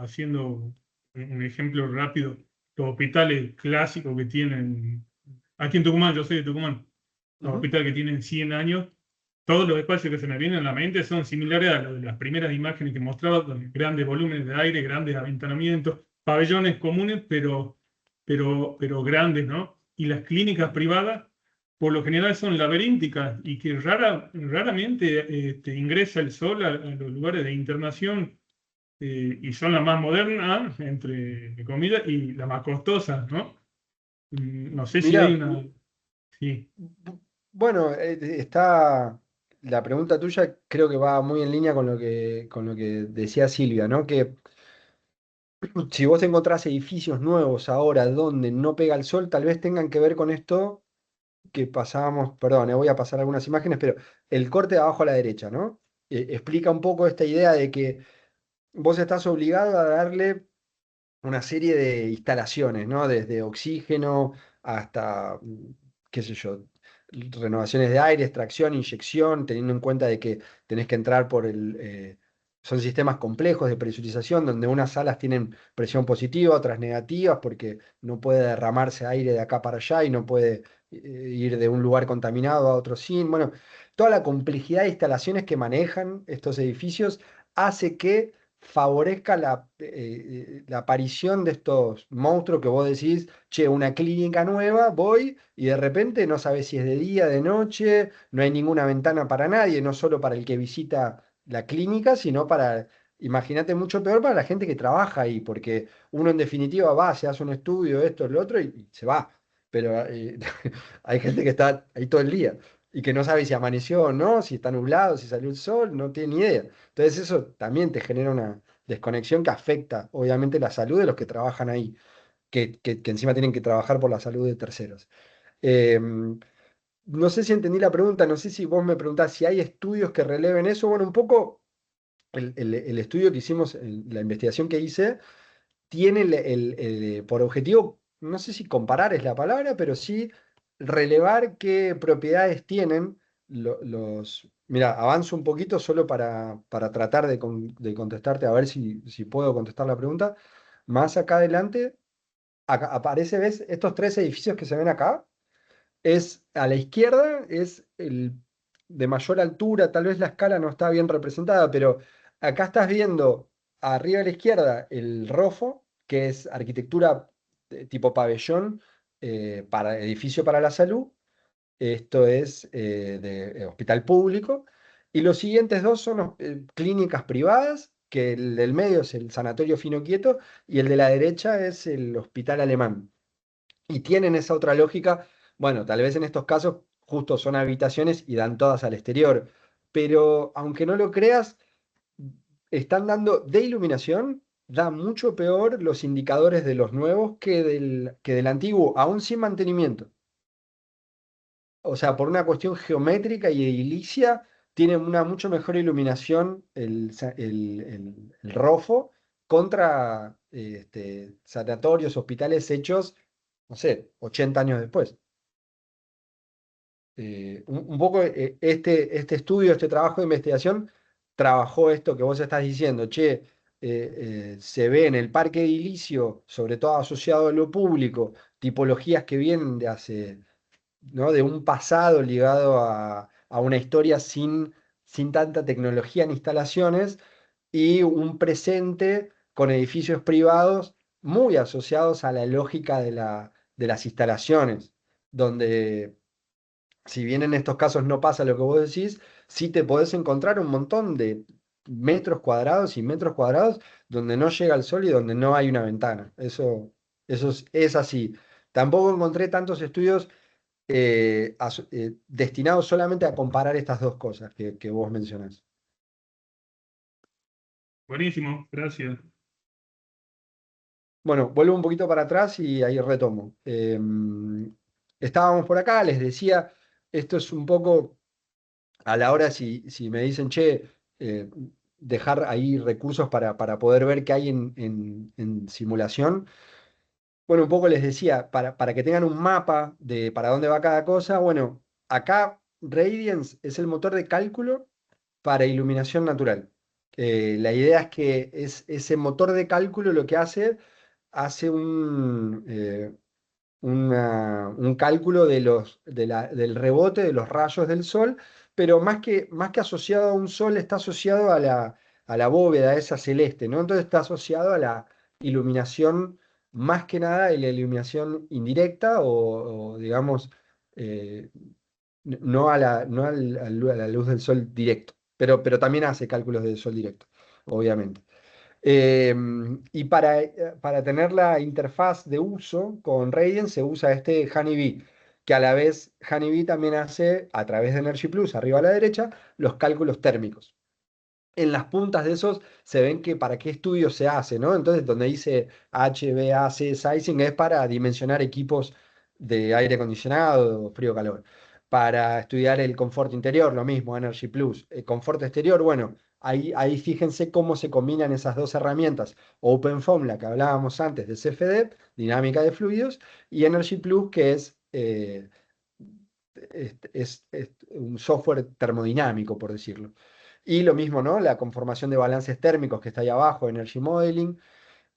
un ejemplo rápido, los hospitales clásicos que tienen, aquí en Tucumán, yo soy de Tucumán, los Ujú. hospitales que tienen 100 años, todos los espacios que se me vienen a la mente son similares a los de las primeras imágenes que mostraba, con grandes volúmenes de aire, grandes aventanamientos, pabellones comunes, pero grandes, ¿no? Y las clínicas privadas, por lo general, son laberínticas y que raramente ingresa el sol a los lugares de internación y son las más modernas, entre comillas, y las más costosas, ¿no? No sé si hay Mira, una... Sí. bueno, está la pregunta tuya, creo que va muy en línea con lo que decía Silvia, ¿no? Que si vos encontrás edificios nuevos ahora donde no pega el sol, tal vez tengan que ver con esto que pasábamos, perdón, voy a pasar algunas imágenes, pero el corte de abajo a la derecha, ¿no? Explica un poco esta idea de que vos estás obligado a darle una serie de instalaciones, ¿no? Desde oxígeno hasta, qué sé yo, renovaciones de aire, extracción, inyección, teniendo en cuenta de que tenés que entrar por son sistemas complejos de presurización donde unas salas tienen presión positiva, otras negativas, porque no puede derramarse aire de acá para allá y no puede ir de un lugar contaminado a otro sin. Bueno, toda la complejidad de instalaciones que manejan estos edificios hace que favorezca la aparición de estos monstruos que vos decís, che, una clínica nueva, voy y de repente no sabes si es de día, de noche, no hay ninguna ventana para nadie, no solo para el que visita la clínica, sino para, imagínate, mucho peor para la gente que trabaja ahí, porque uno en definitiva va, se hace un estudio, esto, lo otro, y se va. Pero hay gente que está ahí todo el día y que no sabe si amaneció o no, si está nublado, si salió el sol, no tiene ni idea. Entonces eso también te genera una desconexión que afecta, obviamente, la salud de los que trabajan ahí, que encima tienen que trabajar por la salud de terceros. No sé si entendí la pregunta, no sé si vos me preguntás si hay estudios que releven eso. Bueno, un poco el estudio que hicimos, la investigación que hice, tiene por objetivo, no sé si comparar es la palabra, pero sí relevar qué propiedades tienen Mira, avanzo un poquito solo para tratar de contestarte, a ver si puedo contestar la pregunta. Más acá adelante, aparece, ¿ves? Estos tres edificios que se ven acá. Es a la izquierda, es el de mayor altura, tal vez la escala no está bien representada, pero acá estás viendo arriba a la izquierda el ROFO, que es arquitectura tipo pabellón para edificio para la salud. Esto es de hospital público. Y los siguientes dos son clínicas privadas, que el del medio es el Sanatorio Fino Quieto y el de la derecha es el Hospital Alemán. Y tienen esa otra lógica, bueno, tal vez en estos casos justo son habitaciones y dan todas al exterior, pero aunque no lo creas, están dando de iluminación, da mucho peor los indicadores de los nuevos que del antiguo, aún sin mantenimiento. O sea, por una cuestión geométrica y edilicia, tiene una mucho mejor iluminación el ROFO contra sanatorios, hospitales hechos, no sé, 80 años después. Un poco este estudio, este trabajo de investigación, trabajó esto que vos estás diciendo, che, se ve en el parque edilicio, sobre todo asociado a lo público, tipologías que vienen de hace, ¿no? De un pasado ligado a una historia sin tanta tecnología en instalaciones y un presente con edificios privados muy asociados a la lógica de las instalaciones, donde si bien en estos casos no pasa lo que vos decís, sí te podés encontrar un montón de metros cuadrados y metros cuadrados donde no llega el sol y donde no hay una ventana. Eso es así. Tampoco encontré tantos estudios destinados solamente a comparar estas dos cosas que vos mencionás. Buenísimo, gracias. Bueno, vuelvo un poquito para atrás y ahí retomo. Estábamos por acá, les decía, esto es un poco a la hora si me dicen, che, dejar ahí recursos para poder ver qué hay en simulación. Bueno, un poco les decía, para que tengan un mapa de para dónde va cada cosa, bueno, acá Radiance es el motor de cálculo para iluminación natural. La idea es que ese motor de cálculo lo que hace un cálculo del rebote de los rayos del sol, pero más que asociado a un sol, está asociado a la bóveda esa celeste, ¿no? Entonces está asociado a la iluminación, más que nada, a la iluminación indirecta o, digamos, eh, no a la luz del sol directo, pero también hace cálculos del sol directo, obviamente. Y para tener la interfaz de uso con Radiance se usa este Honeybee, que a la vez Honeybee también hace, a través de Energy Plus, arriba a la derecha, los cálculos térmicos. En las puntas de esos se ven que para qué estudio se hace, ¿no? Entonces, donde dice HVAC Sizing es para dimensionar equipos de aire acondicionado, frío-calor. Para estudiar el confort interior, lo mismo, Energy Plus. El confort exterior, bueno, ahí fíjense cómo se combinan esas dos herramientas. OpenFOAM, la que hablábamos antes de CFD, dinámica de fluidos, y Energy Plus, que es un software termodinámico, por decirlo. Y lo mismo, ¿no? La conformación de balances térmicos que está ahí abajo, Energy Modeling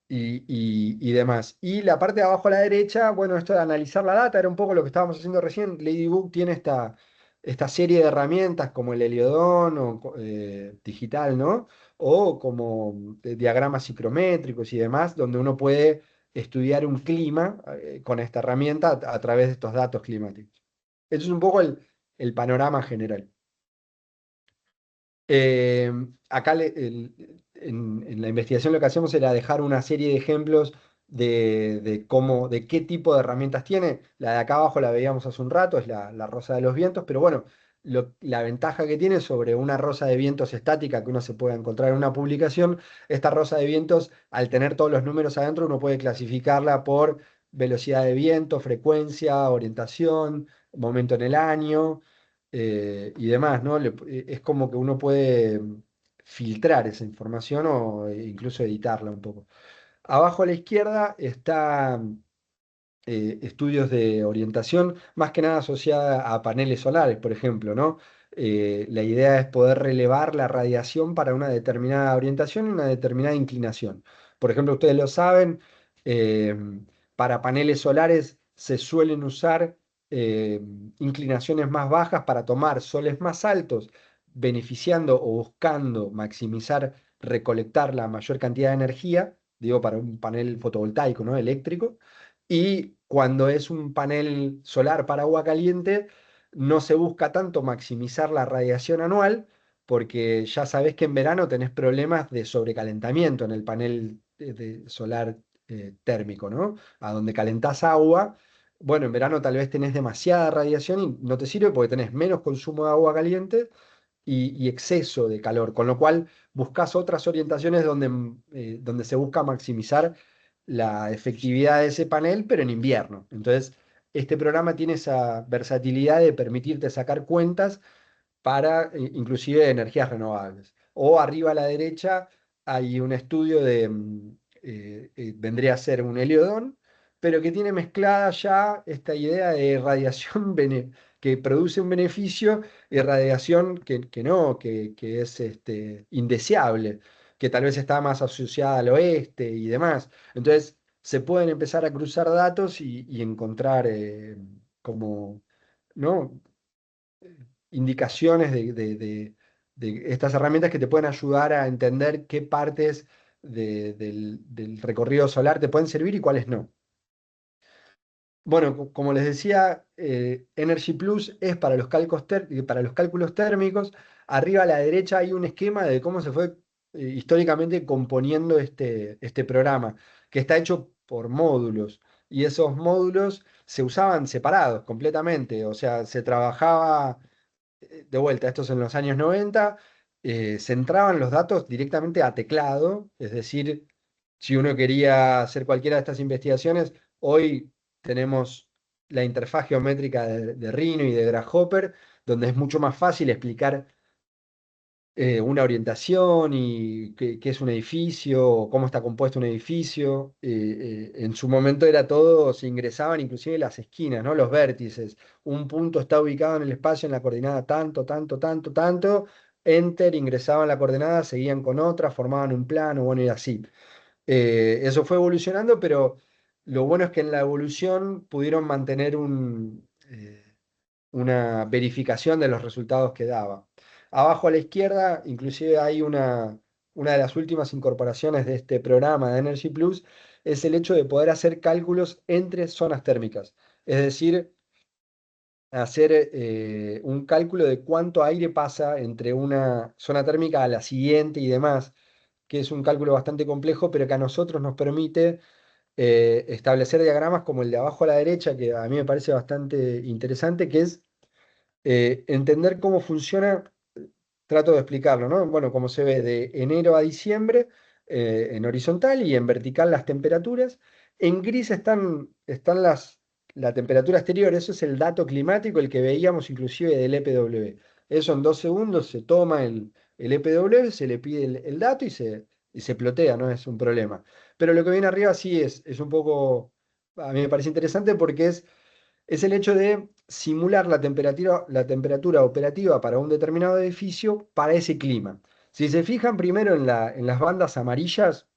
y demás. Y la parte de abajo a la derecha, bueno, esto de analizar la data era un poco lo que estábamos haciendo recién. Ladybug tiene esta serie de herramientas como el Heliodón o digital, ¿no? O como diagramas psicométricos y demás, donde uno puede estudiar un clima con esta herramienta a través de estos datos climáticos. Eso es un poco el panorama general. Eh, acá en la investigación lo que hacemos era dejar una serie de ejemplos de qué tipo de herramientas tiene. La de acá abajo la veíamos hace un rato, es la rosa de los vientos, pero bueno, la ventaja que tiene sobre una rosa de vientos estática que uno se puede encontrar en una publicación, esta rosa de vientos, al tener todos los números adentro, uno puede clasificarla por velocidad de viento, frecuencia, orientación, momento en el año y demás, ¿no? Es como que uno puede filtrar esa información o incluso editarla un poco. Abajo a la izquierda está estudios de orientación, más que nada asociada a paneles solares, por ejemplo, ¿no? La idea es poder relevar la radiación para una determinada orientación y una determinada inclinación. Por ejemplo, ustedes lo saben, eh, para paneles solares se suelen usar eh, inclinaciones más bajas para tomar soles más altos, beneficiando o buscando maximizar, recolectar la mayor cantidad de energía, digo, para un panel fotovoltaico, ¿no? Eléctrico. Y cuando es un panel solar para agua caliente, no se busca tanto maximizar la radiación anual, porque ya sabés que en verano tenés problemas de sobrecalentamiento en el panel solar térmico, ¿no? A donde calentás agua. Bueno, en verano tal vez tenés demasiada radiación y no te sirve porque tenés menos consumo de agua caliente y exceso de calor, con lo cual buscas otras orientaciones donde se busca maximizar la efectividad de ese panel, pero en invierno. Entonces, este programa tiene esa versatilidad de permitirte sacar cuentas para inclusive energías renovables. O arriba a la derecha hay un estudio vendría a ser un heliodón, pero que tiene mezclada ya esta idea de radiación que produce un beneficio y radiación que no, que es indeseable, que tal vez está más asociada al oeste y demás. Entonces, se pueden empezar a cruzar datos y encontrar como, ¿no? indicaciones de estas herramientas que te pueden ayudar a entender qué partes del recorrido solar te pueden servir y cuáles no. Bueno, como les decía, Energy Plus es para para los cálculos térmicos. Arriba a la derecha hay un esquema de cómo se fue históricamente componiendo este programa, que está hecho por módulos. Y esos módulos se usaban separados completamente. O sea, se trabajaba de vuelta, estos en los años 90, se entraban los datos directamente a teclado, es decir, si uno quería hacer cualquiera de estas investigaciones, hoy tenemos la interfaz geométrica de Rhino y de Grasshopper, donde es mucho más fácil explicar una orientación y qué es un edificio, o cómo está compuesto un edificio. En su momento era todo, se ingresaban inclusive las esquinas, ¿no? Los vértices. Un punto está ubicado en el espacio en la coordenada tanto, tanto, tanto, tanto. Enter, ingresaban la coordenada, seguían con otra, formaban un plano, bueno, y así. Eso fue evolucionando, pero lo bueno es que en la evolución pudieron mantener una verificación de los resultados que daba. Abajo a la izquierda, inclusive hay una de las últimas incorporaciones de este programa de Energy Plus, es el hecho de poder hacer cálculos entre zonas térmicas. Es decir, hacer un cálculo de cuánto aire pasa entre una zona térmica a la siguiente y demás, que es un cálculo bastante complejo, pero que a nosotros nos permite establecer diagramas como el de abajo a la derecha, que a mí me parece bastante interesante, que es entender cómo funciona, trato de explicarlo, ¿no? Bueno, como se ve de enero a diciembre en horizontal y en vertical las temperaturas. En gris están la temperatura exterior, eso es el dato climático, el que veíamos inclusive del EPW. Eso en 2 segundos se toma el EPW, se le pide el dato y se plotea, no es un problema. Pero lo que viene arriba sí es un poco, a mí me parece interesante porque es es el hecho de simular la temperatura operativa para un determinado edificio para ese clima. Si se fijan primero en las bandas amarillas,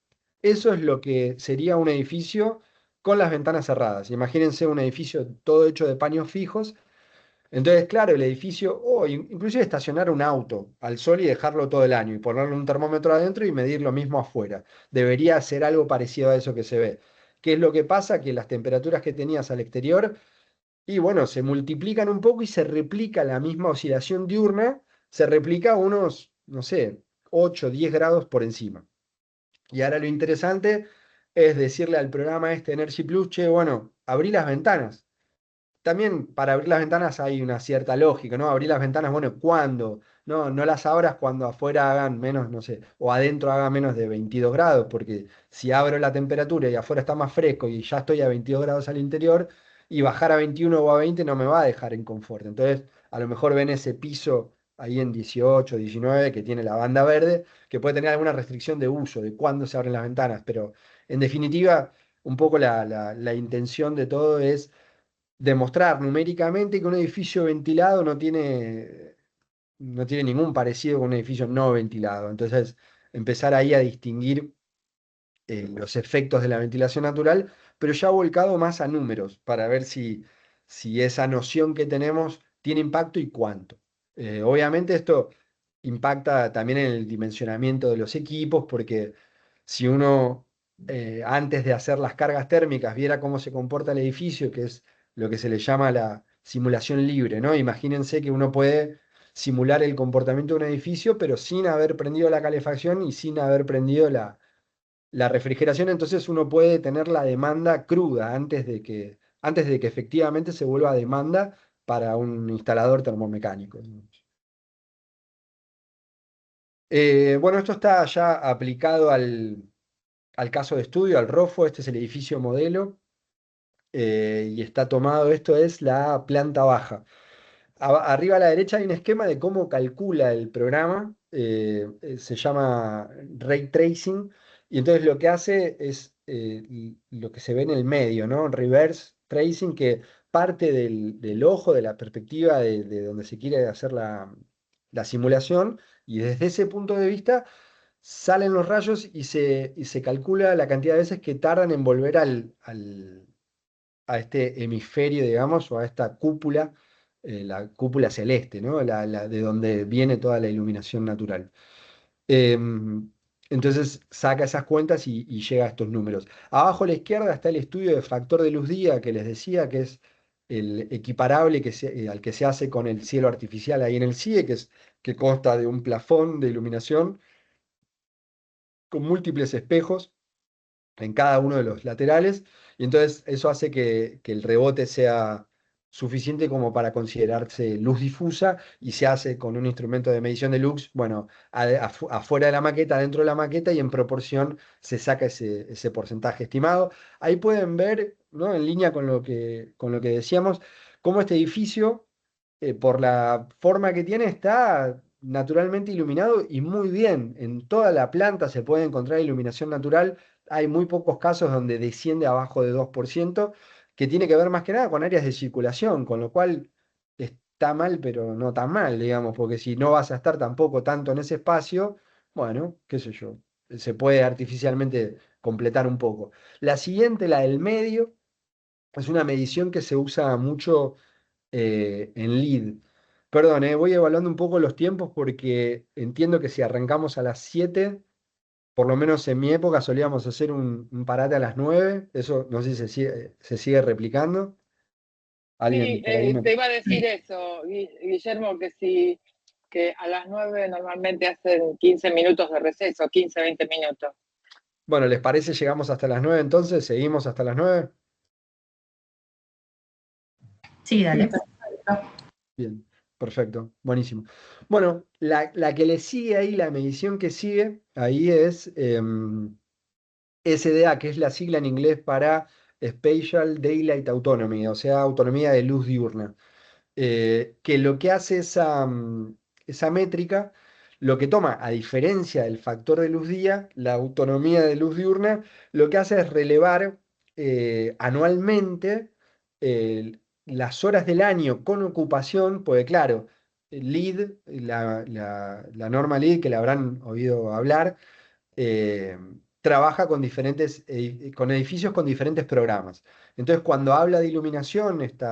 eso es lo que sería un edificio con las ventanas cerradas. Imagínense un edificio todo hecho de paños fijos. Entonces, claro, el edificio, o inclusive estacionar un auto al sol y dejarlo todo el año y ponerle un termómetro adentro y medir lo mismo afuera. Debería ser algo parecido a eso que se ve. ¿Qué es lo que pasa? Que las temperaturas que tenías al exterior y bueno, se multiplican un poco y se replica la misma oscilación diurna, se replica a unos, no sé, 8 10 grados por encima. Y ahora lo interesante es decirle al programa este Energy Plus, che, bueno, abrí las ventanas. También para abrir las ventanas hay una cierta lógica, ¿no? Abrir las ventanas, bueno, ¿cuándo? No, no las abras cuando afuera hagan menos, no sé, o adentro haga menos de 22 grados, porque si abro la temperatura y afuera está más fresco y ya estoy a 22 grados al interior, y bajar a 21 o a 20 no me va a dejar en confort. Entonces, a lo mejor ven ese piso ahí en 18, 19, que tiene la banda verde, que puede tener alguna restricción de uso, de cuándo se abren las ventanas, pero en definitiva, un poco la intención de todo es demostrar numéricamente que un edificio ventilado no tiene ningún parecido con un edificio no ventilado. Entonces, empezar ahí a distinguir los efectos de la ventilación natural, pero ya volcado más a números, para ver si esa noción que tenemos tiene impacto y cuánto. Obviamente esto impacta también en el dimensionamiento de los equipos, porque si uno antes de hacer las cargas térmicas viera cómo se comporta el edificio, que es lo que se le llama la simulación libre, ¿no? Imagínense que uno puede simular el comportamiento de un edificio, pero sin haber prendido la calefacción y sin haber prendido la refrigeración. Entonces uno puede tener la demanda cruda antes de que efectivamente se vuelva demanda para un instalador termomecánico, digamos. Bueno, esto está ya aplicado al caso de estudio, al ROFO. Este es el edificio modelo, y está tomado, esto es la planta baja. Arriba a la derecha hay un esquema de cómo calcula el programa, se llama Ray Tracing, y entonces lo que hace es lo que se ve en el medio, ¿no? Reverse Tracing, que parte del ojo, de la perspectiva de donde se quiere hacer la simulación, y desde ese punto de vista salen los rayos y se calcula la cantidad de veces que tardan en volver a este hemisferio, digamos, o a esta cúpula, la cúpula celeste, ¿no? De donde viene toda la iluminación natural. Em, entonces saca esas cuentas y llega a estos números. Abajo a la izquierda está el estudio de factor de luz día que les decía, que es el equiparable al que se hace con el cielo artificial ahí en el CIE, que consta de un plafón de iluminación con múltiples espejos en cada uno de los laterales, y entonces eso hace que el rebote sea suficiente como para considerarse luz difusa, y se hace con un instrumento de medición de lux, bueno, afuera de la maqueta, dentro de la maqueta, y en proporción se saca ese porcentaje estimado. Ahí pueden ver, ¿no? En línea con lo que decíamos, cómo este edificio, por la forma que tiene, está naturalmente iluminado y muy bien. En toda la planta se puede encontrar iluminación natural. Hay muy pocos casos donde desciende abajo de 2%, que tiene que ver más que nada con áreas de circulación, con lo cual está mal, pero no tan mal, digamos, porque si no vas a estar tampoco tanto en ese espacio, bueno, qué sé yo, se puede artificialmente completar un poco. La siguiente, la del medio, es una medición que se usa mucho en lead. Perdón, voy evaluando un poco los tiempos porque entiendo que si arrancamos a las 7, por lo menos en mi época solíamos hacer un parate a las 9. Eso no sé si se sigue replicando. Sí, Alguien por ahí te iba a decir eso, Guillermo, que a las 9 normalmente hacen 15 minutos de receso, 15, 20 minutos. Bueno, ¿les parece? Llegamos hasta las 9 entonces, seguimos hasta las 9. Sí, dale. Bien, perfecto, buenísimo. Bueno, la que le sigue ahí, la medición que sigue ahí es SDA, que es la sigla en inglés para Spatial Daylight Autonomy, o sea, autonomía de luz diurna. Que lo que hace esa métrica, lo que toma, a diferencia del factor de luz día, la autonomía de luz diurna, lo que hace es relevar anualmente las horas del año con ocupación, porque claro, el LEED, la norma LEED que le habrán oído hablar, eh, trabaja con con edificios con diferentes programas. Entonces, cuando habla de iluminación, este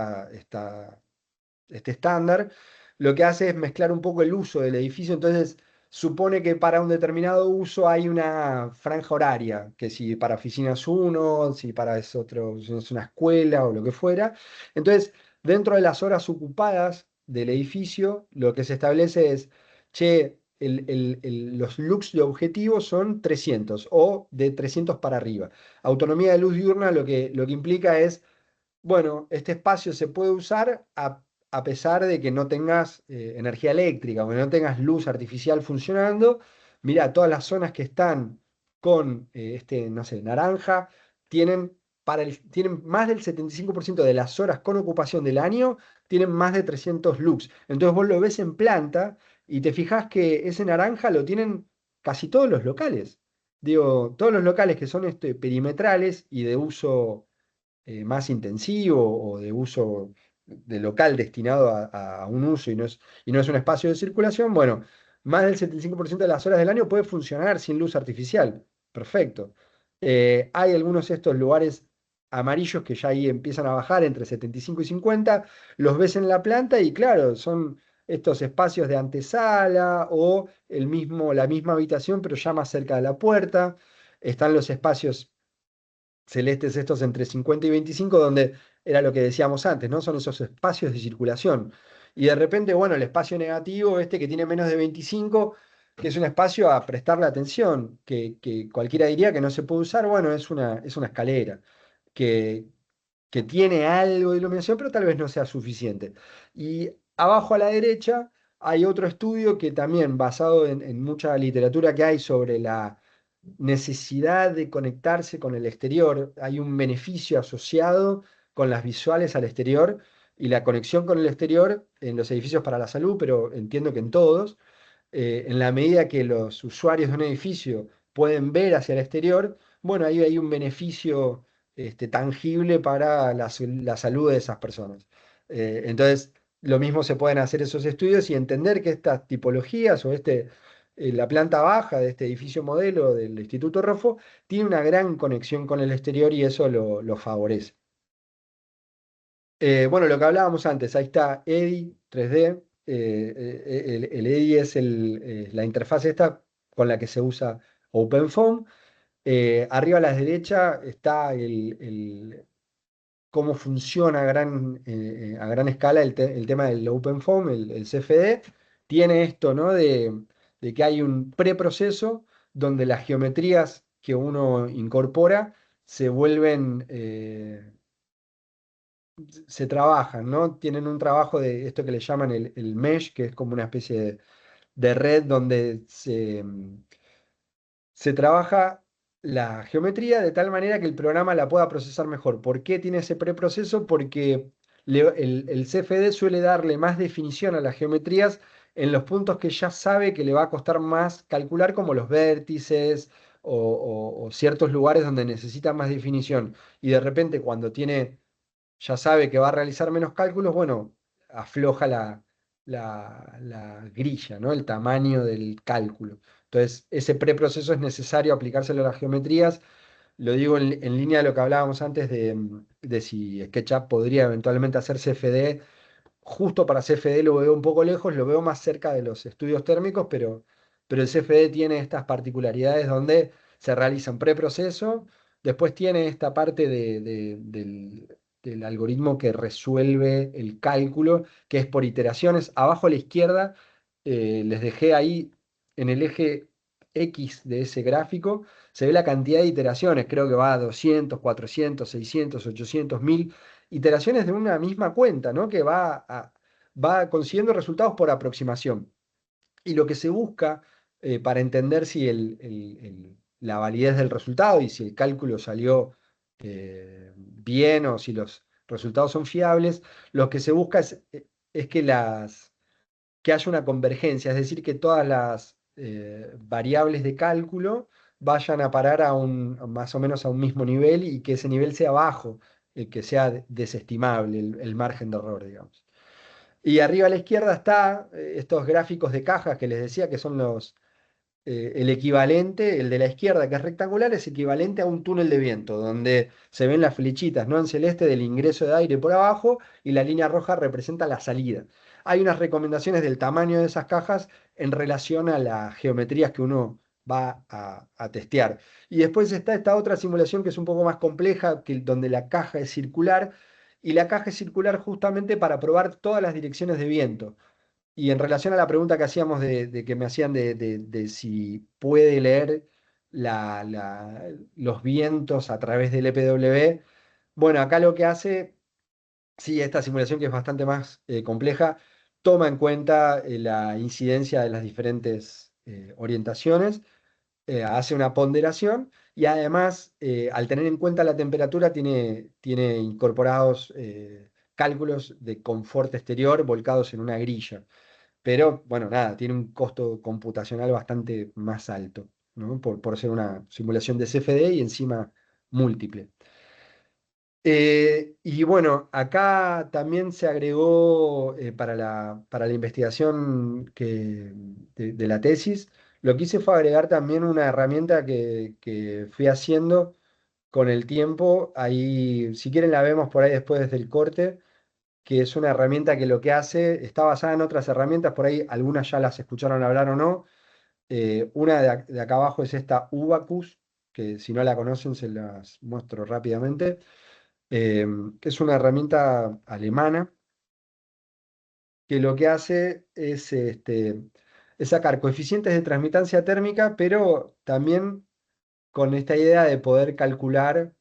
estándar, lo que hace es mezclar un poco el uso del edificio. Entonces, supone que para un determinado uso hay una franja horaria, que si para oficinas uno, si para es otro, si es una escuela o lo que fuera. Entonces, dentro de las horas ocupadas del edificio, lo que se establece es, che, los lux de objetivo son 300 o de 300 para arriba. Autonomía de luz diurna lo que implica es, bueno, este espacio se puede usar a pesar de que no tengas energía eléctrica o que no tengas luz artificial funcionando. Mira, todas las zonas que están con no sé, naranja, tienen, tienen más del 75% de las horas con ocupación del año, tienen más de 300 lux. Entonces vos lo ves en planta y te fijas que ese naranja lo tienen casi todos los locales. Digo, todos los locales que son perimetrales y de uso más intensivo o de uso de local destinado a un uso y no es un espacio de circulación, bueno, más del 75% de las horas del año puede funcionar sin luz artificial. Perfecto. Hay algunos de estos lugares amarillos que ya ahí empiezan a bajar entre 75 y 50, los ves en la planta y claro, son estos espacios de antesala o la misma habitación, pero ya más cerca de la puerta. Están los espacios celestes estos entre 50 y 25, donde era lo que decíamos antes, ¿no? Son esos espacios de circulación. Y de repente, bueno, el espacio negativo, este que tiene menos de 25, que es un espacio a prestarle atención, que cualquiera diría que no se puede usar, bueno, es una escalera, que, que tiene algo de iluminación, pero tal vez no sea suficiente. Y abajo a la derecha hay otro estudio que también, basado en mucha literatura que hay sobre la necesidad de conectarse con el exterior, hay un beneficio asociado con las visuales al exterior y la conexión con el exterior en los edificios para la salud, pero entiendo que en todos, en la medida que los usuarios de un edificio pueden ver hacia el exterior, bueno, ahí hay un beneficio tangible para la salud de esas personas. Entonces, lo mismo se pueden hacer esos estudios y entender que estas tipologías o la planta baja de este edificio modelo del Instituto Rofo tiene una gran conexión con el exterior y eso lo favorece. Bueno, lo que hablábamos antes, ahí está EDI 3D. El EDI es la interfaz esta con la que se usa OpenFOAM. Arriba a la derecha está cómo funciona a gran escala el tema del OpenFOAM, el CFD. Tiene esto, ¿no? De que hay un preproceso donde las geometrías que uno incorpora se vuelven, se trabajan, ¿no? Tienen un trabajo de esto que le llaman el mesh, que es como una especie de red donde se trabaja la geometría de tal manera que el programa la pueda procesar mejor. ¿Por qué tiene ese preproceso? Porque el CFD suele darle más definición a las geometrías en los puntos que ya sabe que le va a costar más calcular, como los vértices o ciertos lugares donde necesita más definición. Y de repente cuando ya sabe que va a realizar menos cálculos, bueno, afloja la grilla, ¿no? El tamaño del cálculo. Entonces, ese preproceso es necesario aplicárselo a las geometrías. Lo digo en línea de lo que hablábamos antes de si SketchUp podría eventualmente hacer CFD. Justo para CFD lo veo un poco lejos, lo veo más cerca de los estudios térmicos, pero el CFD tiene estas particularidades donde se realiza un preproceso, después tiene esta parte del algoritmo que resuelve el cálculo, que es por iteraciones. Abajo a la izquierda les dejé ahí en el eje X de ese gráfico, se ve la cantidad de iteraciones, creo que va a 200, 400, 600, 800, 1000 iteraciones de una misma cuenta, ¿no? Que va consiguiendo resultados por aproximación. Y lo que se busca para entender si la validez del resultado y si el cálculo salió bien o si los resultados son fiables, lo que se busca es que haya una convergencia, es decir, que todas las variables de cálculo vayan a parar más o menos a un mismo nivel y que ese nivel sea bajo que sea desestimable el margen de error, digamos. Y arriba a la izquierda está estos gráficos de cajas que les decía que son el equivalente, el de la izquierda que es rectangular, es equivalente a un túnel de viento, donde se ven las flechitas, ¿no? En celeste del ingreso de aire por abajo y la línea roja representa la salida. Hay unas recomendaciones del tamaño de esas cajas en relación a las geometrías que uno va a testear. Y después está esta otra simulación que es un poco más compleja, donde la caja es circular, y la caja es circular justamente para probar todas las direcciones de viento. Y en relación a la pregunta que hacíamos de que me hacían de si puede leer los vientos a través del EPW, bueno, acá lo que hace, sí, esta simulación que es bastante más compleja, toma en cuenta la incidencia de las diferentes orientaciones, hace una ponderación y además, al tener en cuenta la temperatura, tiene incorporados cálculos de confort exterior volcados en una grilla. Pero bueno, nada, tiene un costo computacional bastante más alto, ¿no? Por ser una simulación de CFD y encima múltiple. Y bueno, acá también se agregó para la investigación de la tesis, lo que hice fue agregar también una herramienta que fui haciendo con el tiempo. Ahí, si quieren, la vemos por ahí después del corte, que es una herramienta que lo que hace está basada en otras herramientas, por ahí algunas ya las escucharon hablar o no. Una de acá abajo es esta Ubacus, que si no la conocen se las muestro rápidamente. Que es una herramienta alemana que lo que hace es sacar coeficientes de transmitancia térmica, pero también con esta idea de poder calcular,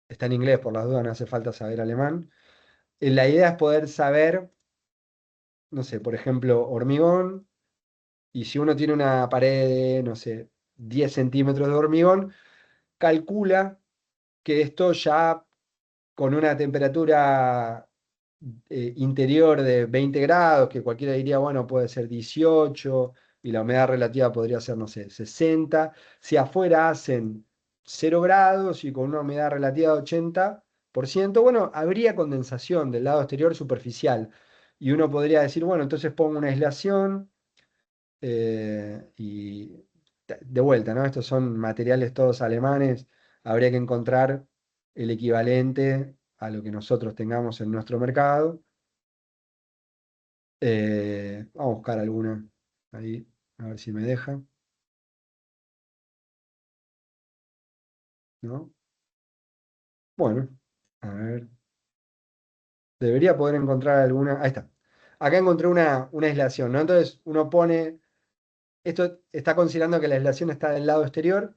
está en inglés por las dudas, no hace falta saber alemán. La idea es poder saber, no sé, por ejemplo, hormigón, y si uno tiene una pared de, no sé, 10 centímetros de hormigón, calcula que esto ya con una temperatura interior de 20 grados, que cualquiera diría, bueno, puede ser 18, y la humedad relativa podría ser, no sé, 60. Si afuera hacen 0 grados y con una humedad relativa de 80%, bueno, habría condensación del lado exterior superficial. Y uno podría decir, bueno, entonces pongo una aislación y de vuelta, ¿no? Estos son materiales todos alemanes, habría que encontrar el equivalente a lo que nosotros tengamos en nuestro mercado. Vamos a buscar alguna ahí, a ver si me deja, ¿no? Bueno, a ver, debería poder encontrar alguna. Ahí está. Acá encontré una aislación, ¿no? Entonces uno pone, esto está considerando que la aislación está del lado exterior.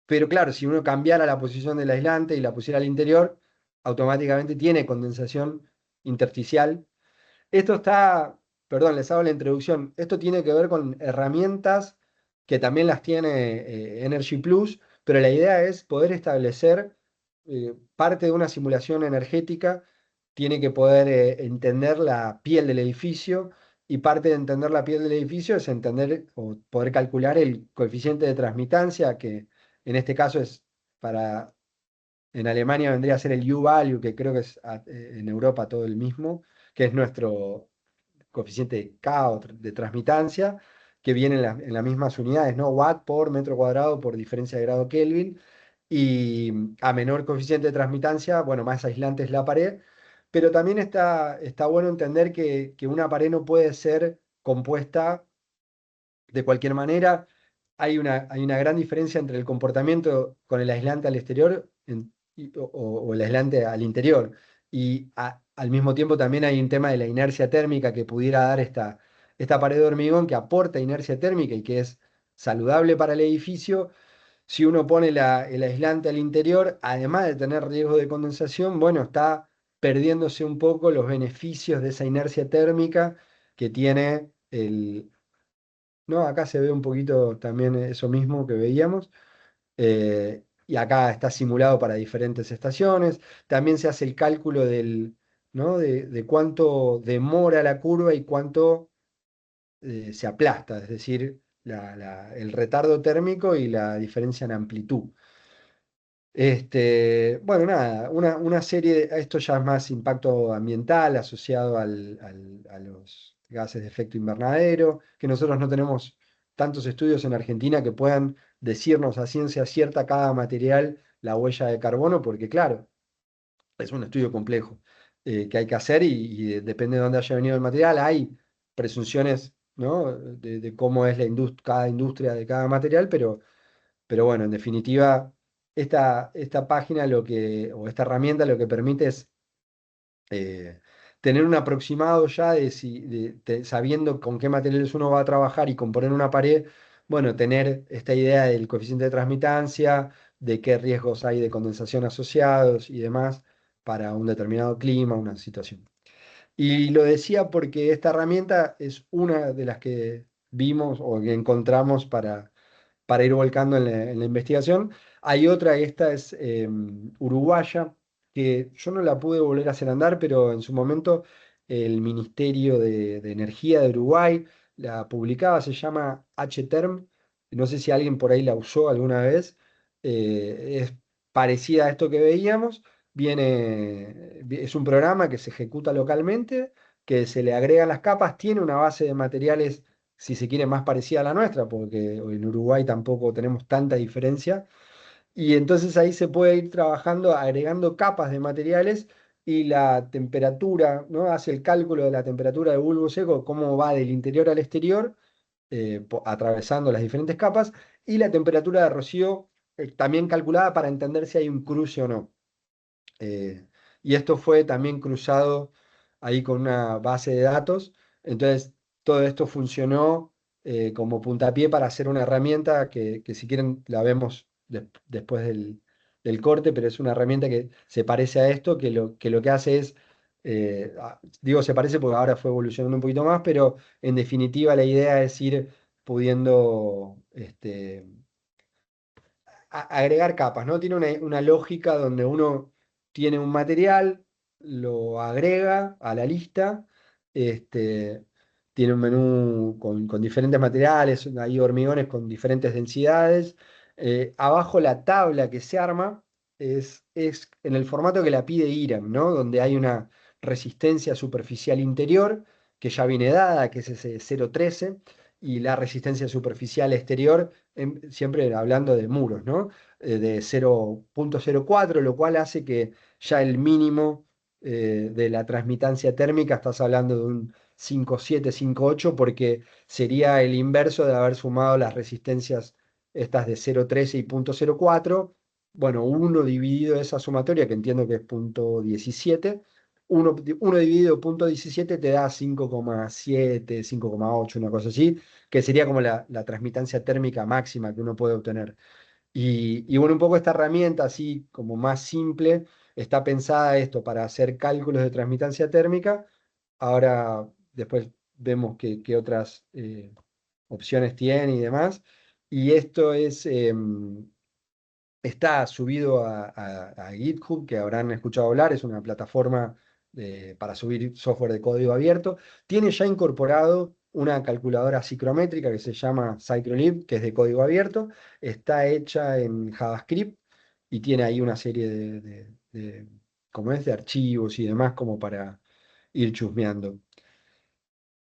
Pero claro, si uno cambiara la posición del aislante y la pusiera al interior, automáticamente tiene condensación intersticial. Esto está, perdón, les hago la introducción. Esto tiene que ver con herramientas que también las tiene Energy Plus, pero la idea es poder establecer parte de una simulación energética, tiene que poder entender la piel del edificio y parte de entender la piel del edificio es entender o poder calcular el coeficiente de transmitancia, que en este caso es para, en Alemania vendría a ser el U-value, que creo que es en Europa todo el mismo, que es nuestro coeficiente K o de transmitancia, que viene en las mismas unidades, ¿no? Watt por metro cuadrado por diferencia de grado Kelvin. Y a menor coeficiente de transmitancia, bueno, más aislante es la pared. Pero también está bueno entender que una pared no puede ser compuesta de cualquier manera. Hay una gran diferencia entre el comportamiento con el aislante al exterior o el aislante al interior. Y al mismo tiempo también hay un tema de la inercia térmica que pudiera dar esta pared de hormigón que aporta inercia térmica y que es saludable para el edificio. Si uno pone el aislante al interior, además de tener riesgo de condensación, bueno, está perdiéndose un poco los beneficios de esa inercia térmica que tiene no, acá se ve un poquito también eso mismo que veíamos. Y acá está simulado para diferentes estaciones. También se hace el cálculo ¿no? de cuánto demora la curva y cuánto se aplasta, es decir, el retardo térmico y la diferencia en amplitud. Bueno, nada, una serie, esto ya es más impacto ambiental asociado a los gases de efecto invernadero, que nosotros no tenemos tantos estudios en Argentina que puedan decirnos a ciencia cierta cada material la huella de carbono, porque claro, es un estudio complejo que hay que hacer y depende de dónde haya venido el material, hay presunciones, ¿no? De cómo es cada industria de cada material, pero bueno, en definitiva, esta página o esta herramienta lo que permite es tener un aproximado ya sabiendo con qué materiales uno va a trabajar y componer una pared, bueno, tener esta idea del coeficiente de transmitancia, de qué riesgos hay de condensación asociados y demás para un determinado clima, una situación. Y lo decía porque esta herramienta es una de las que vimos o que encontramos para ir volcando en la investigación. Hay otra, esta es uruguaya, que yo no la pude volver a hacer andar, pero en su momento el Ministerio de Energía de Uruguay la publicaba, se llama H-Term, no sé si alguien por ahí la usó alguna vez, es parecida a esto que veíamos, es un programa que se ejecuta localmente, que se le agregan las capas, tiene una base de materiales si se quiere, más parecida a la nuestra, porque en Uruguay tampoco tenemos tanta diferencia. Y entonces ahí se puede ir trabajando, agregando capas de materiales y la temperatura, ¿no? Hace el cálculo de la temperatura de bulbo seco, cómo va del interior al exterior, atravesando las diferentes capas, y la temperatura de rocío, también calculada para entender si hay un cruce o no. Eh, y esto fue también cruzado ahí con una base de datos. Entonces, todo esto funcionó como puntapié para hacer una herramienta que si quieren la vemos después del corte, pero es una herramienta que se parece a esto, que lo que hace es, digo se parece porque ahora fue evolucionando un poquito más, pero en definitiva la idea es ir pudiendo agregar capas, ¿no? Tiene una lógica donde uno tiene un material, lo agrega a la lista, este, tiene un menú con diferentes materiales, hay hormigones con diferentes densidades. Abajo la tabla que se arma es en el formato que la pide IRAM, ¿no? Donde hay una resistencia superficial interior que ya viene dada, que es ese 0,13, y la resistencia superficial exterior siempre hablando de muros, ¿no? De 0,04, lo cual hace que ya el mínimo de la transmitancia térmica, estás hablando de un 5,7, 5,8, porque sería el inverso de haber sumado las resistencias estas de 0,13 y 0,04. Bueno, uno dividido esa sumatoria, que entiendo que es 0,17, uno dividido 0,17 te da 5,7, 5,8, una cosa así, que sería como la transmitancia térmica máxima que uno puede obtener. Y bueno, un poco esta herramienta, así como más simple, está pensada esto para hacer cálculos de transmitancia térmica. Ahora, después vemos qué otras opciones tiene y demás. Y esto está subido a GitHub, que habrán escuchado hablar, es una plataforma para subir software de código abierto. Tiene ya incorporado una calculadora psicométrica que se llama Cyclolib, que es de código abierto. Está hecha en JavaScript y tiene ahí una serie como es, de archivos y demás como para ir chusmeando.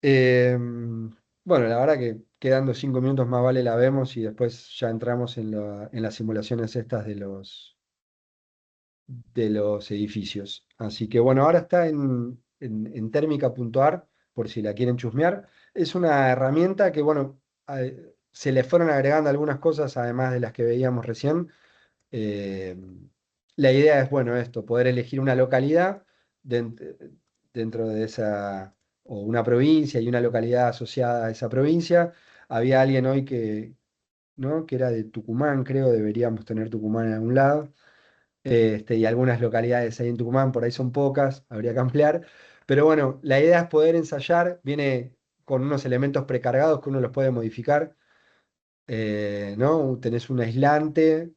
Bueno, la verdad que quedando 5 minutos más vale la vemos y después ya entramos en las simulaciones estas de los edificios. Así que bueno, ahora está en térmica.ar, por si la quieren chusmear. Es una herramienta que, bueno, se le fueron agregando algunas cosas, además de las que veíamos recién. Eh, la idea es, bueno, esto, poder elegir una localidad dentro de esa, o una provincia y una localidad asociada a esa provincia. Había alguien hoy ¿no? que era de Tucumán, creo, deberíamos tener Tucumán en algún lado, y algunas localidades ahí en Tucumán, por ahí son pocas, habría que ampliar. Pero bueno, la idea es poder ensayar, viene con unos elementos precargados que uno los puede modificar. ¿No? Tenés un aislante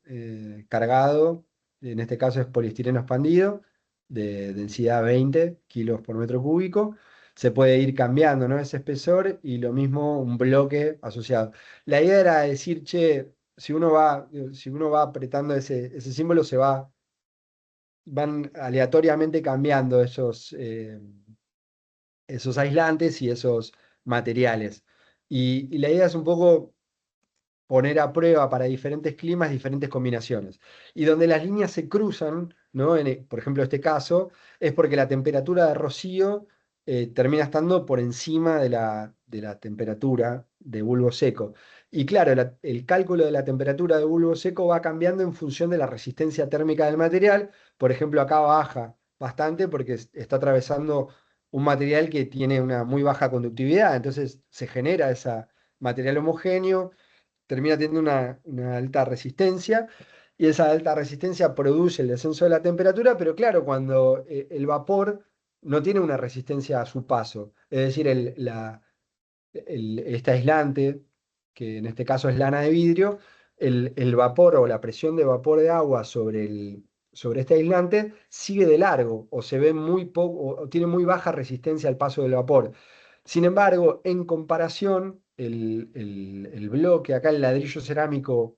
cargado, en este caso es poliestireno expandido, de densidad 20 kilos por metro cúbico. Se puede ir cambiando, ¿no? Ese espesor y lo mismo un bloque asociado. La idea era decir, che, si uno va apretando ese símbolo, van aleatoriamente cambiando esos aislantes y esos materiales. Y la idea es un poco poner a prueba para diferentes climas diferentes combinaciones. Y donde las líneas se cruzan, ¿no? Por ejemplo, este caso, es porque la temperatura de rocío termina estando por encima de la temperatura de bulbo seco. Y claro, el cálculo de la temperatura de bulbo seco va cambiando en función de la resistencia térmica del material. Por ejemplo, acá baja bastante porque está atravesando un material que tiene una muy baja conductividad, entonces se genera ese material homogéneo, termina teniendo una alta resistencia y esa alta resistencia produce el descenso de la temperatura, pero claro, cuando el vapor no tiene una resistencia a su paso, es decir, este aislante, que en este caso es lana de vidrio, el vapor o la presión de vapor de agua sobre este aislante sigue de largo o se ve muy poco o tiene muy baja resistencia al paso del vapor. Sin embargo, en comparación, el bloque, acá el ladrillo cerámico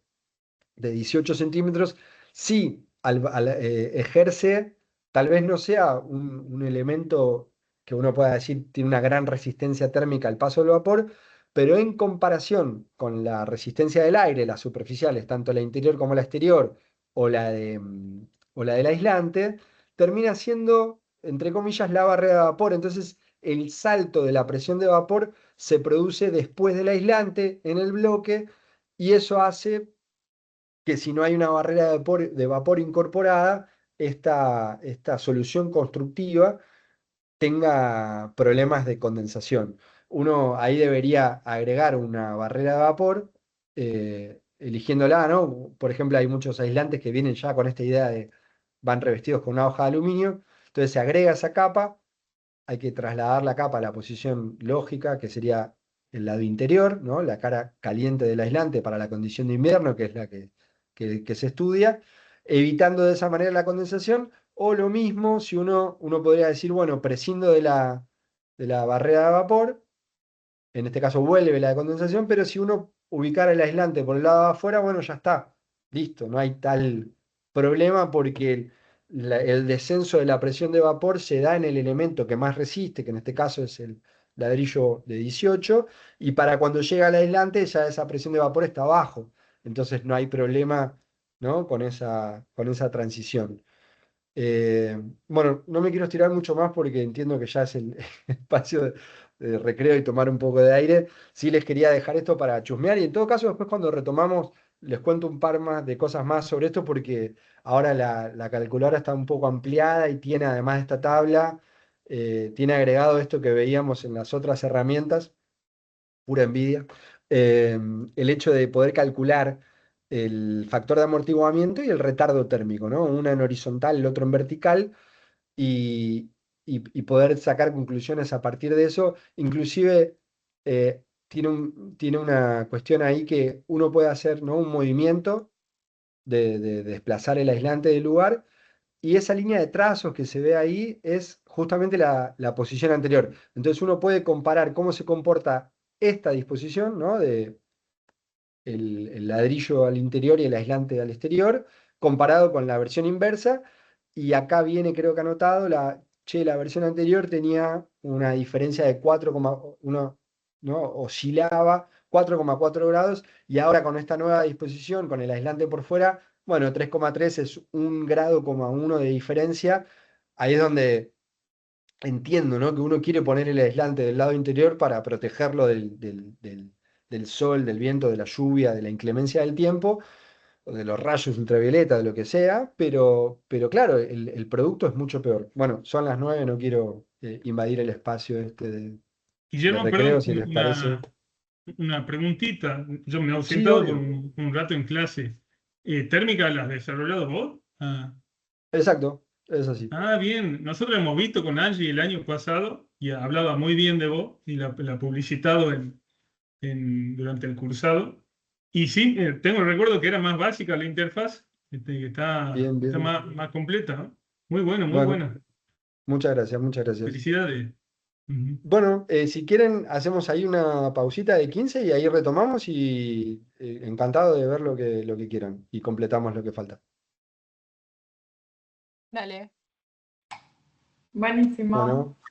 de 18 centímetros, sí ejerce, tal vez no sea un elemento que uno pueda decir tiene una gran resistencia térmica al paso del vapor, pero en comparación con la resistencia del aire, las superficiales, tanto la interior como la exterior, o la del aislante, termina siendo, entre comillas, la barrera de vapor. Entonces, el salto de la presión de vapor se produce después del aislante en el bloque y eso hace que si no hay una barrera de vapor incorporada, esta solución constructiva tenga problemas de condensación. Uno ahí debería agregar una barrera de vapor, eligiéndola, ¿no? Por ejemplo, hay muchos aislantes que vienen ya con esta idea de van revestidos con una hoja de aluminio, entonces se agrega esa capa, hay que trasladar la capa a la posición lógica, que sería el lado interior, ¿no? La cara caliente del aislante para la condición de invierno, que es la que se estudia, evitando de esa manera la condensación, o lo mismo, si uno podría decir, bueno, prescindo de la barrera de vapor, en este caso vuelve la condensación, pero si uno ubicara el aislante por el lado de afuera, bueno, ya está, listo, no hay tal problema porque el descenso de la presión de vapor se da en el elemento que más resiste, que en este caso es el ladrillo de 18, y para cuando llega al aislante ya esa presión de vapor está abajo, entonces no hay problema, ¿no? con esa transición. Bueno, no me quiero estirar mucho más porque entiendo que ya es el espacio de recreo y tomar un poco de aire. Sí les quería dejar esto para chusmear y en todo caso después cuando retomamos les cuento un par más de cosas más sobre esto porque ahora la calculadora está un poco ampliada y tiene además de esta tabla, tiene agregado esto que veíamos en las otras herramientas, pura envidia, eh, el hecho de poder calcular el factor de amortiguamiento y el retardo térmico, ¿no? Una en horizontal, el otro en vertical, y, y poder sacar conclusiones a partir de eso. Inclusive tiene una cuestión ahí que uno puede hacer, ¿no? Un movimiento de desplazar el aislante del lugar y esa línea de trazos que se ve ahí es justamente la posición anterior. Entonces uno puede comparar cómo se comporta esta disposición, ¿no? De el ladrillo al interior y el aislante al exterior, comparado con la versión inversa. Y acá viene, creo que anotado, la versión anterior tenía una diferencia de 4,1, ¿no? Oscilaba 4,4 grados, y ahora con esta nueva disposición, con el aislante por fuera, bueno, 3,3 es 1,1 grado de diferencia. Ahí es donde entiendo, ¿no? Que uno quiere poner el aislante del lado interior para protegerlo del sol, del viento, de la lluvia, de la inclemencia del tiempo, o de los rayos ultravioleta, de lo que sea, pero claro, el producto es mucho peor. Bueno, son las 9, no quiero invadir el espacio este de Guillermo, recreo, perdón, si les parece. una preguntita. Yo me he Sí, ausentado por obvio. un rato en clase. ¿Térmica la has desarrollado vos? Exacto, es así. Bien. Nosotros hemos visto con Angie el año pasado y hablaba muy bien de vos y la publicitado durante el cursado. Y sí, tengo el recuerdo que era más básica la interfaz, que está, Bien, está bien. más completa, ¿no? Muy bueno, muy Bueno, buena. muchas gracias, muchas gracias. Felicidades. Ujú. Bueno, si quieren, hacemos ahí una pausita de 15 y ahí retomamos y encantado de ver lo que quieran y completamos lo que falta. Dale. Buenísimo. Bueno.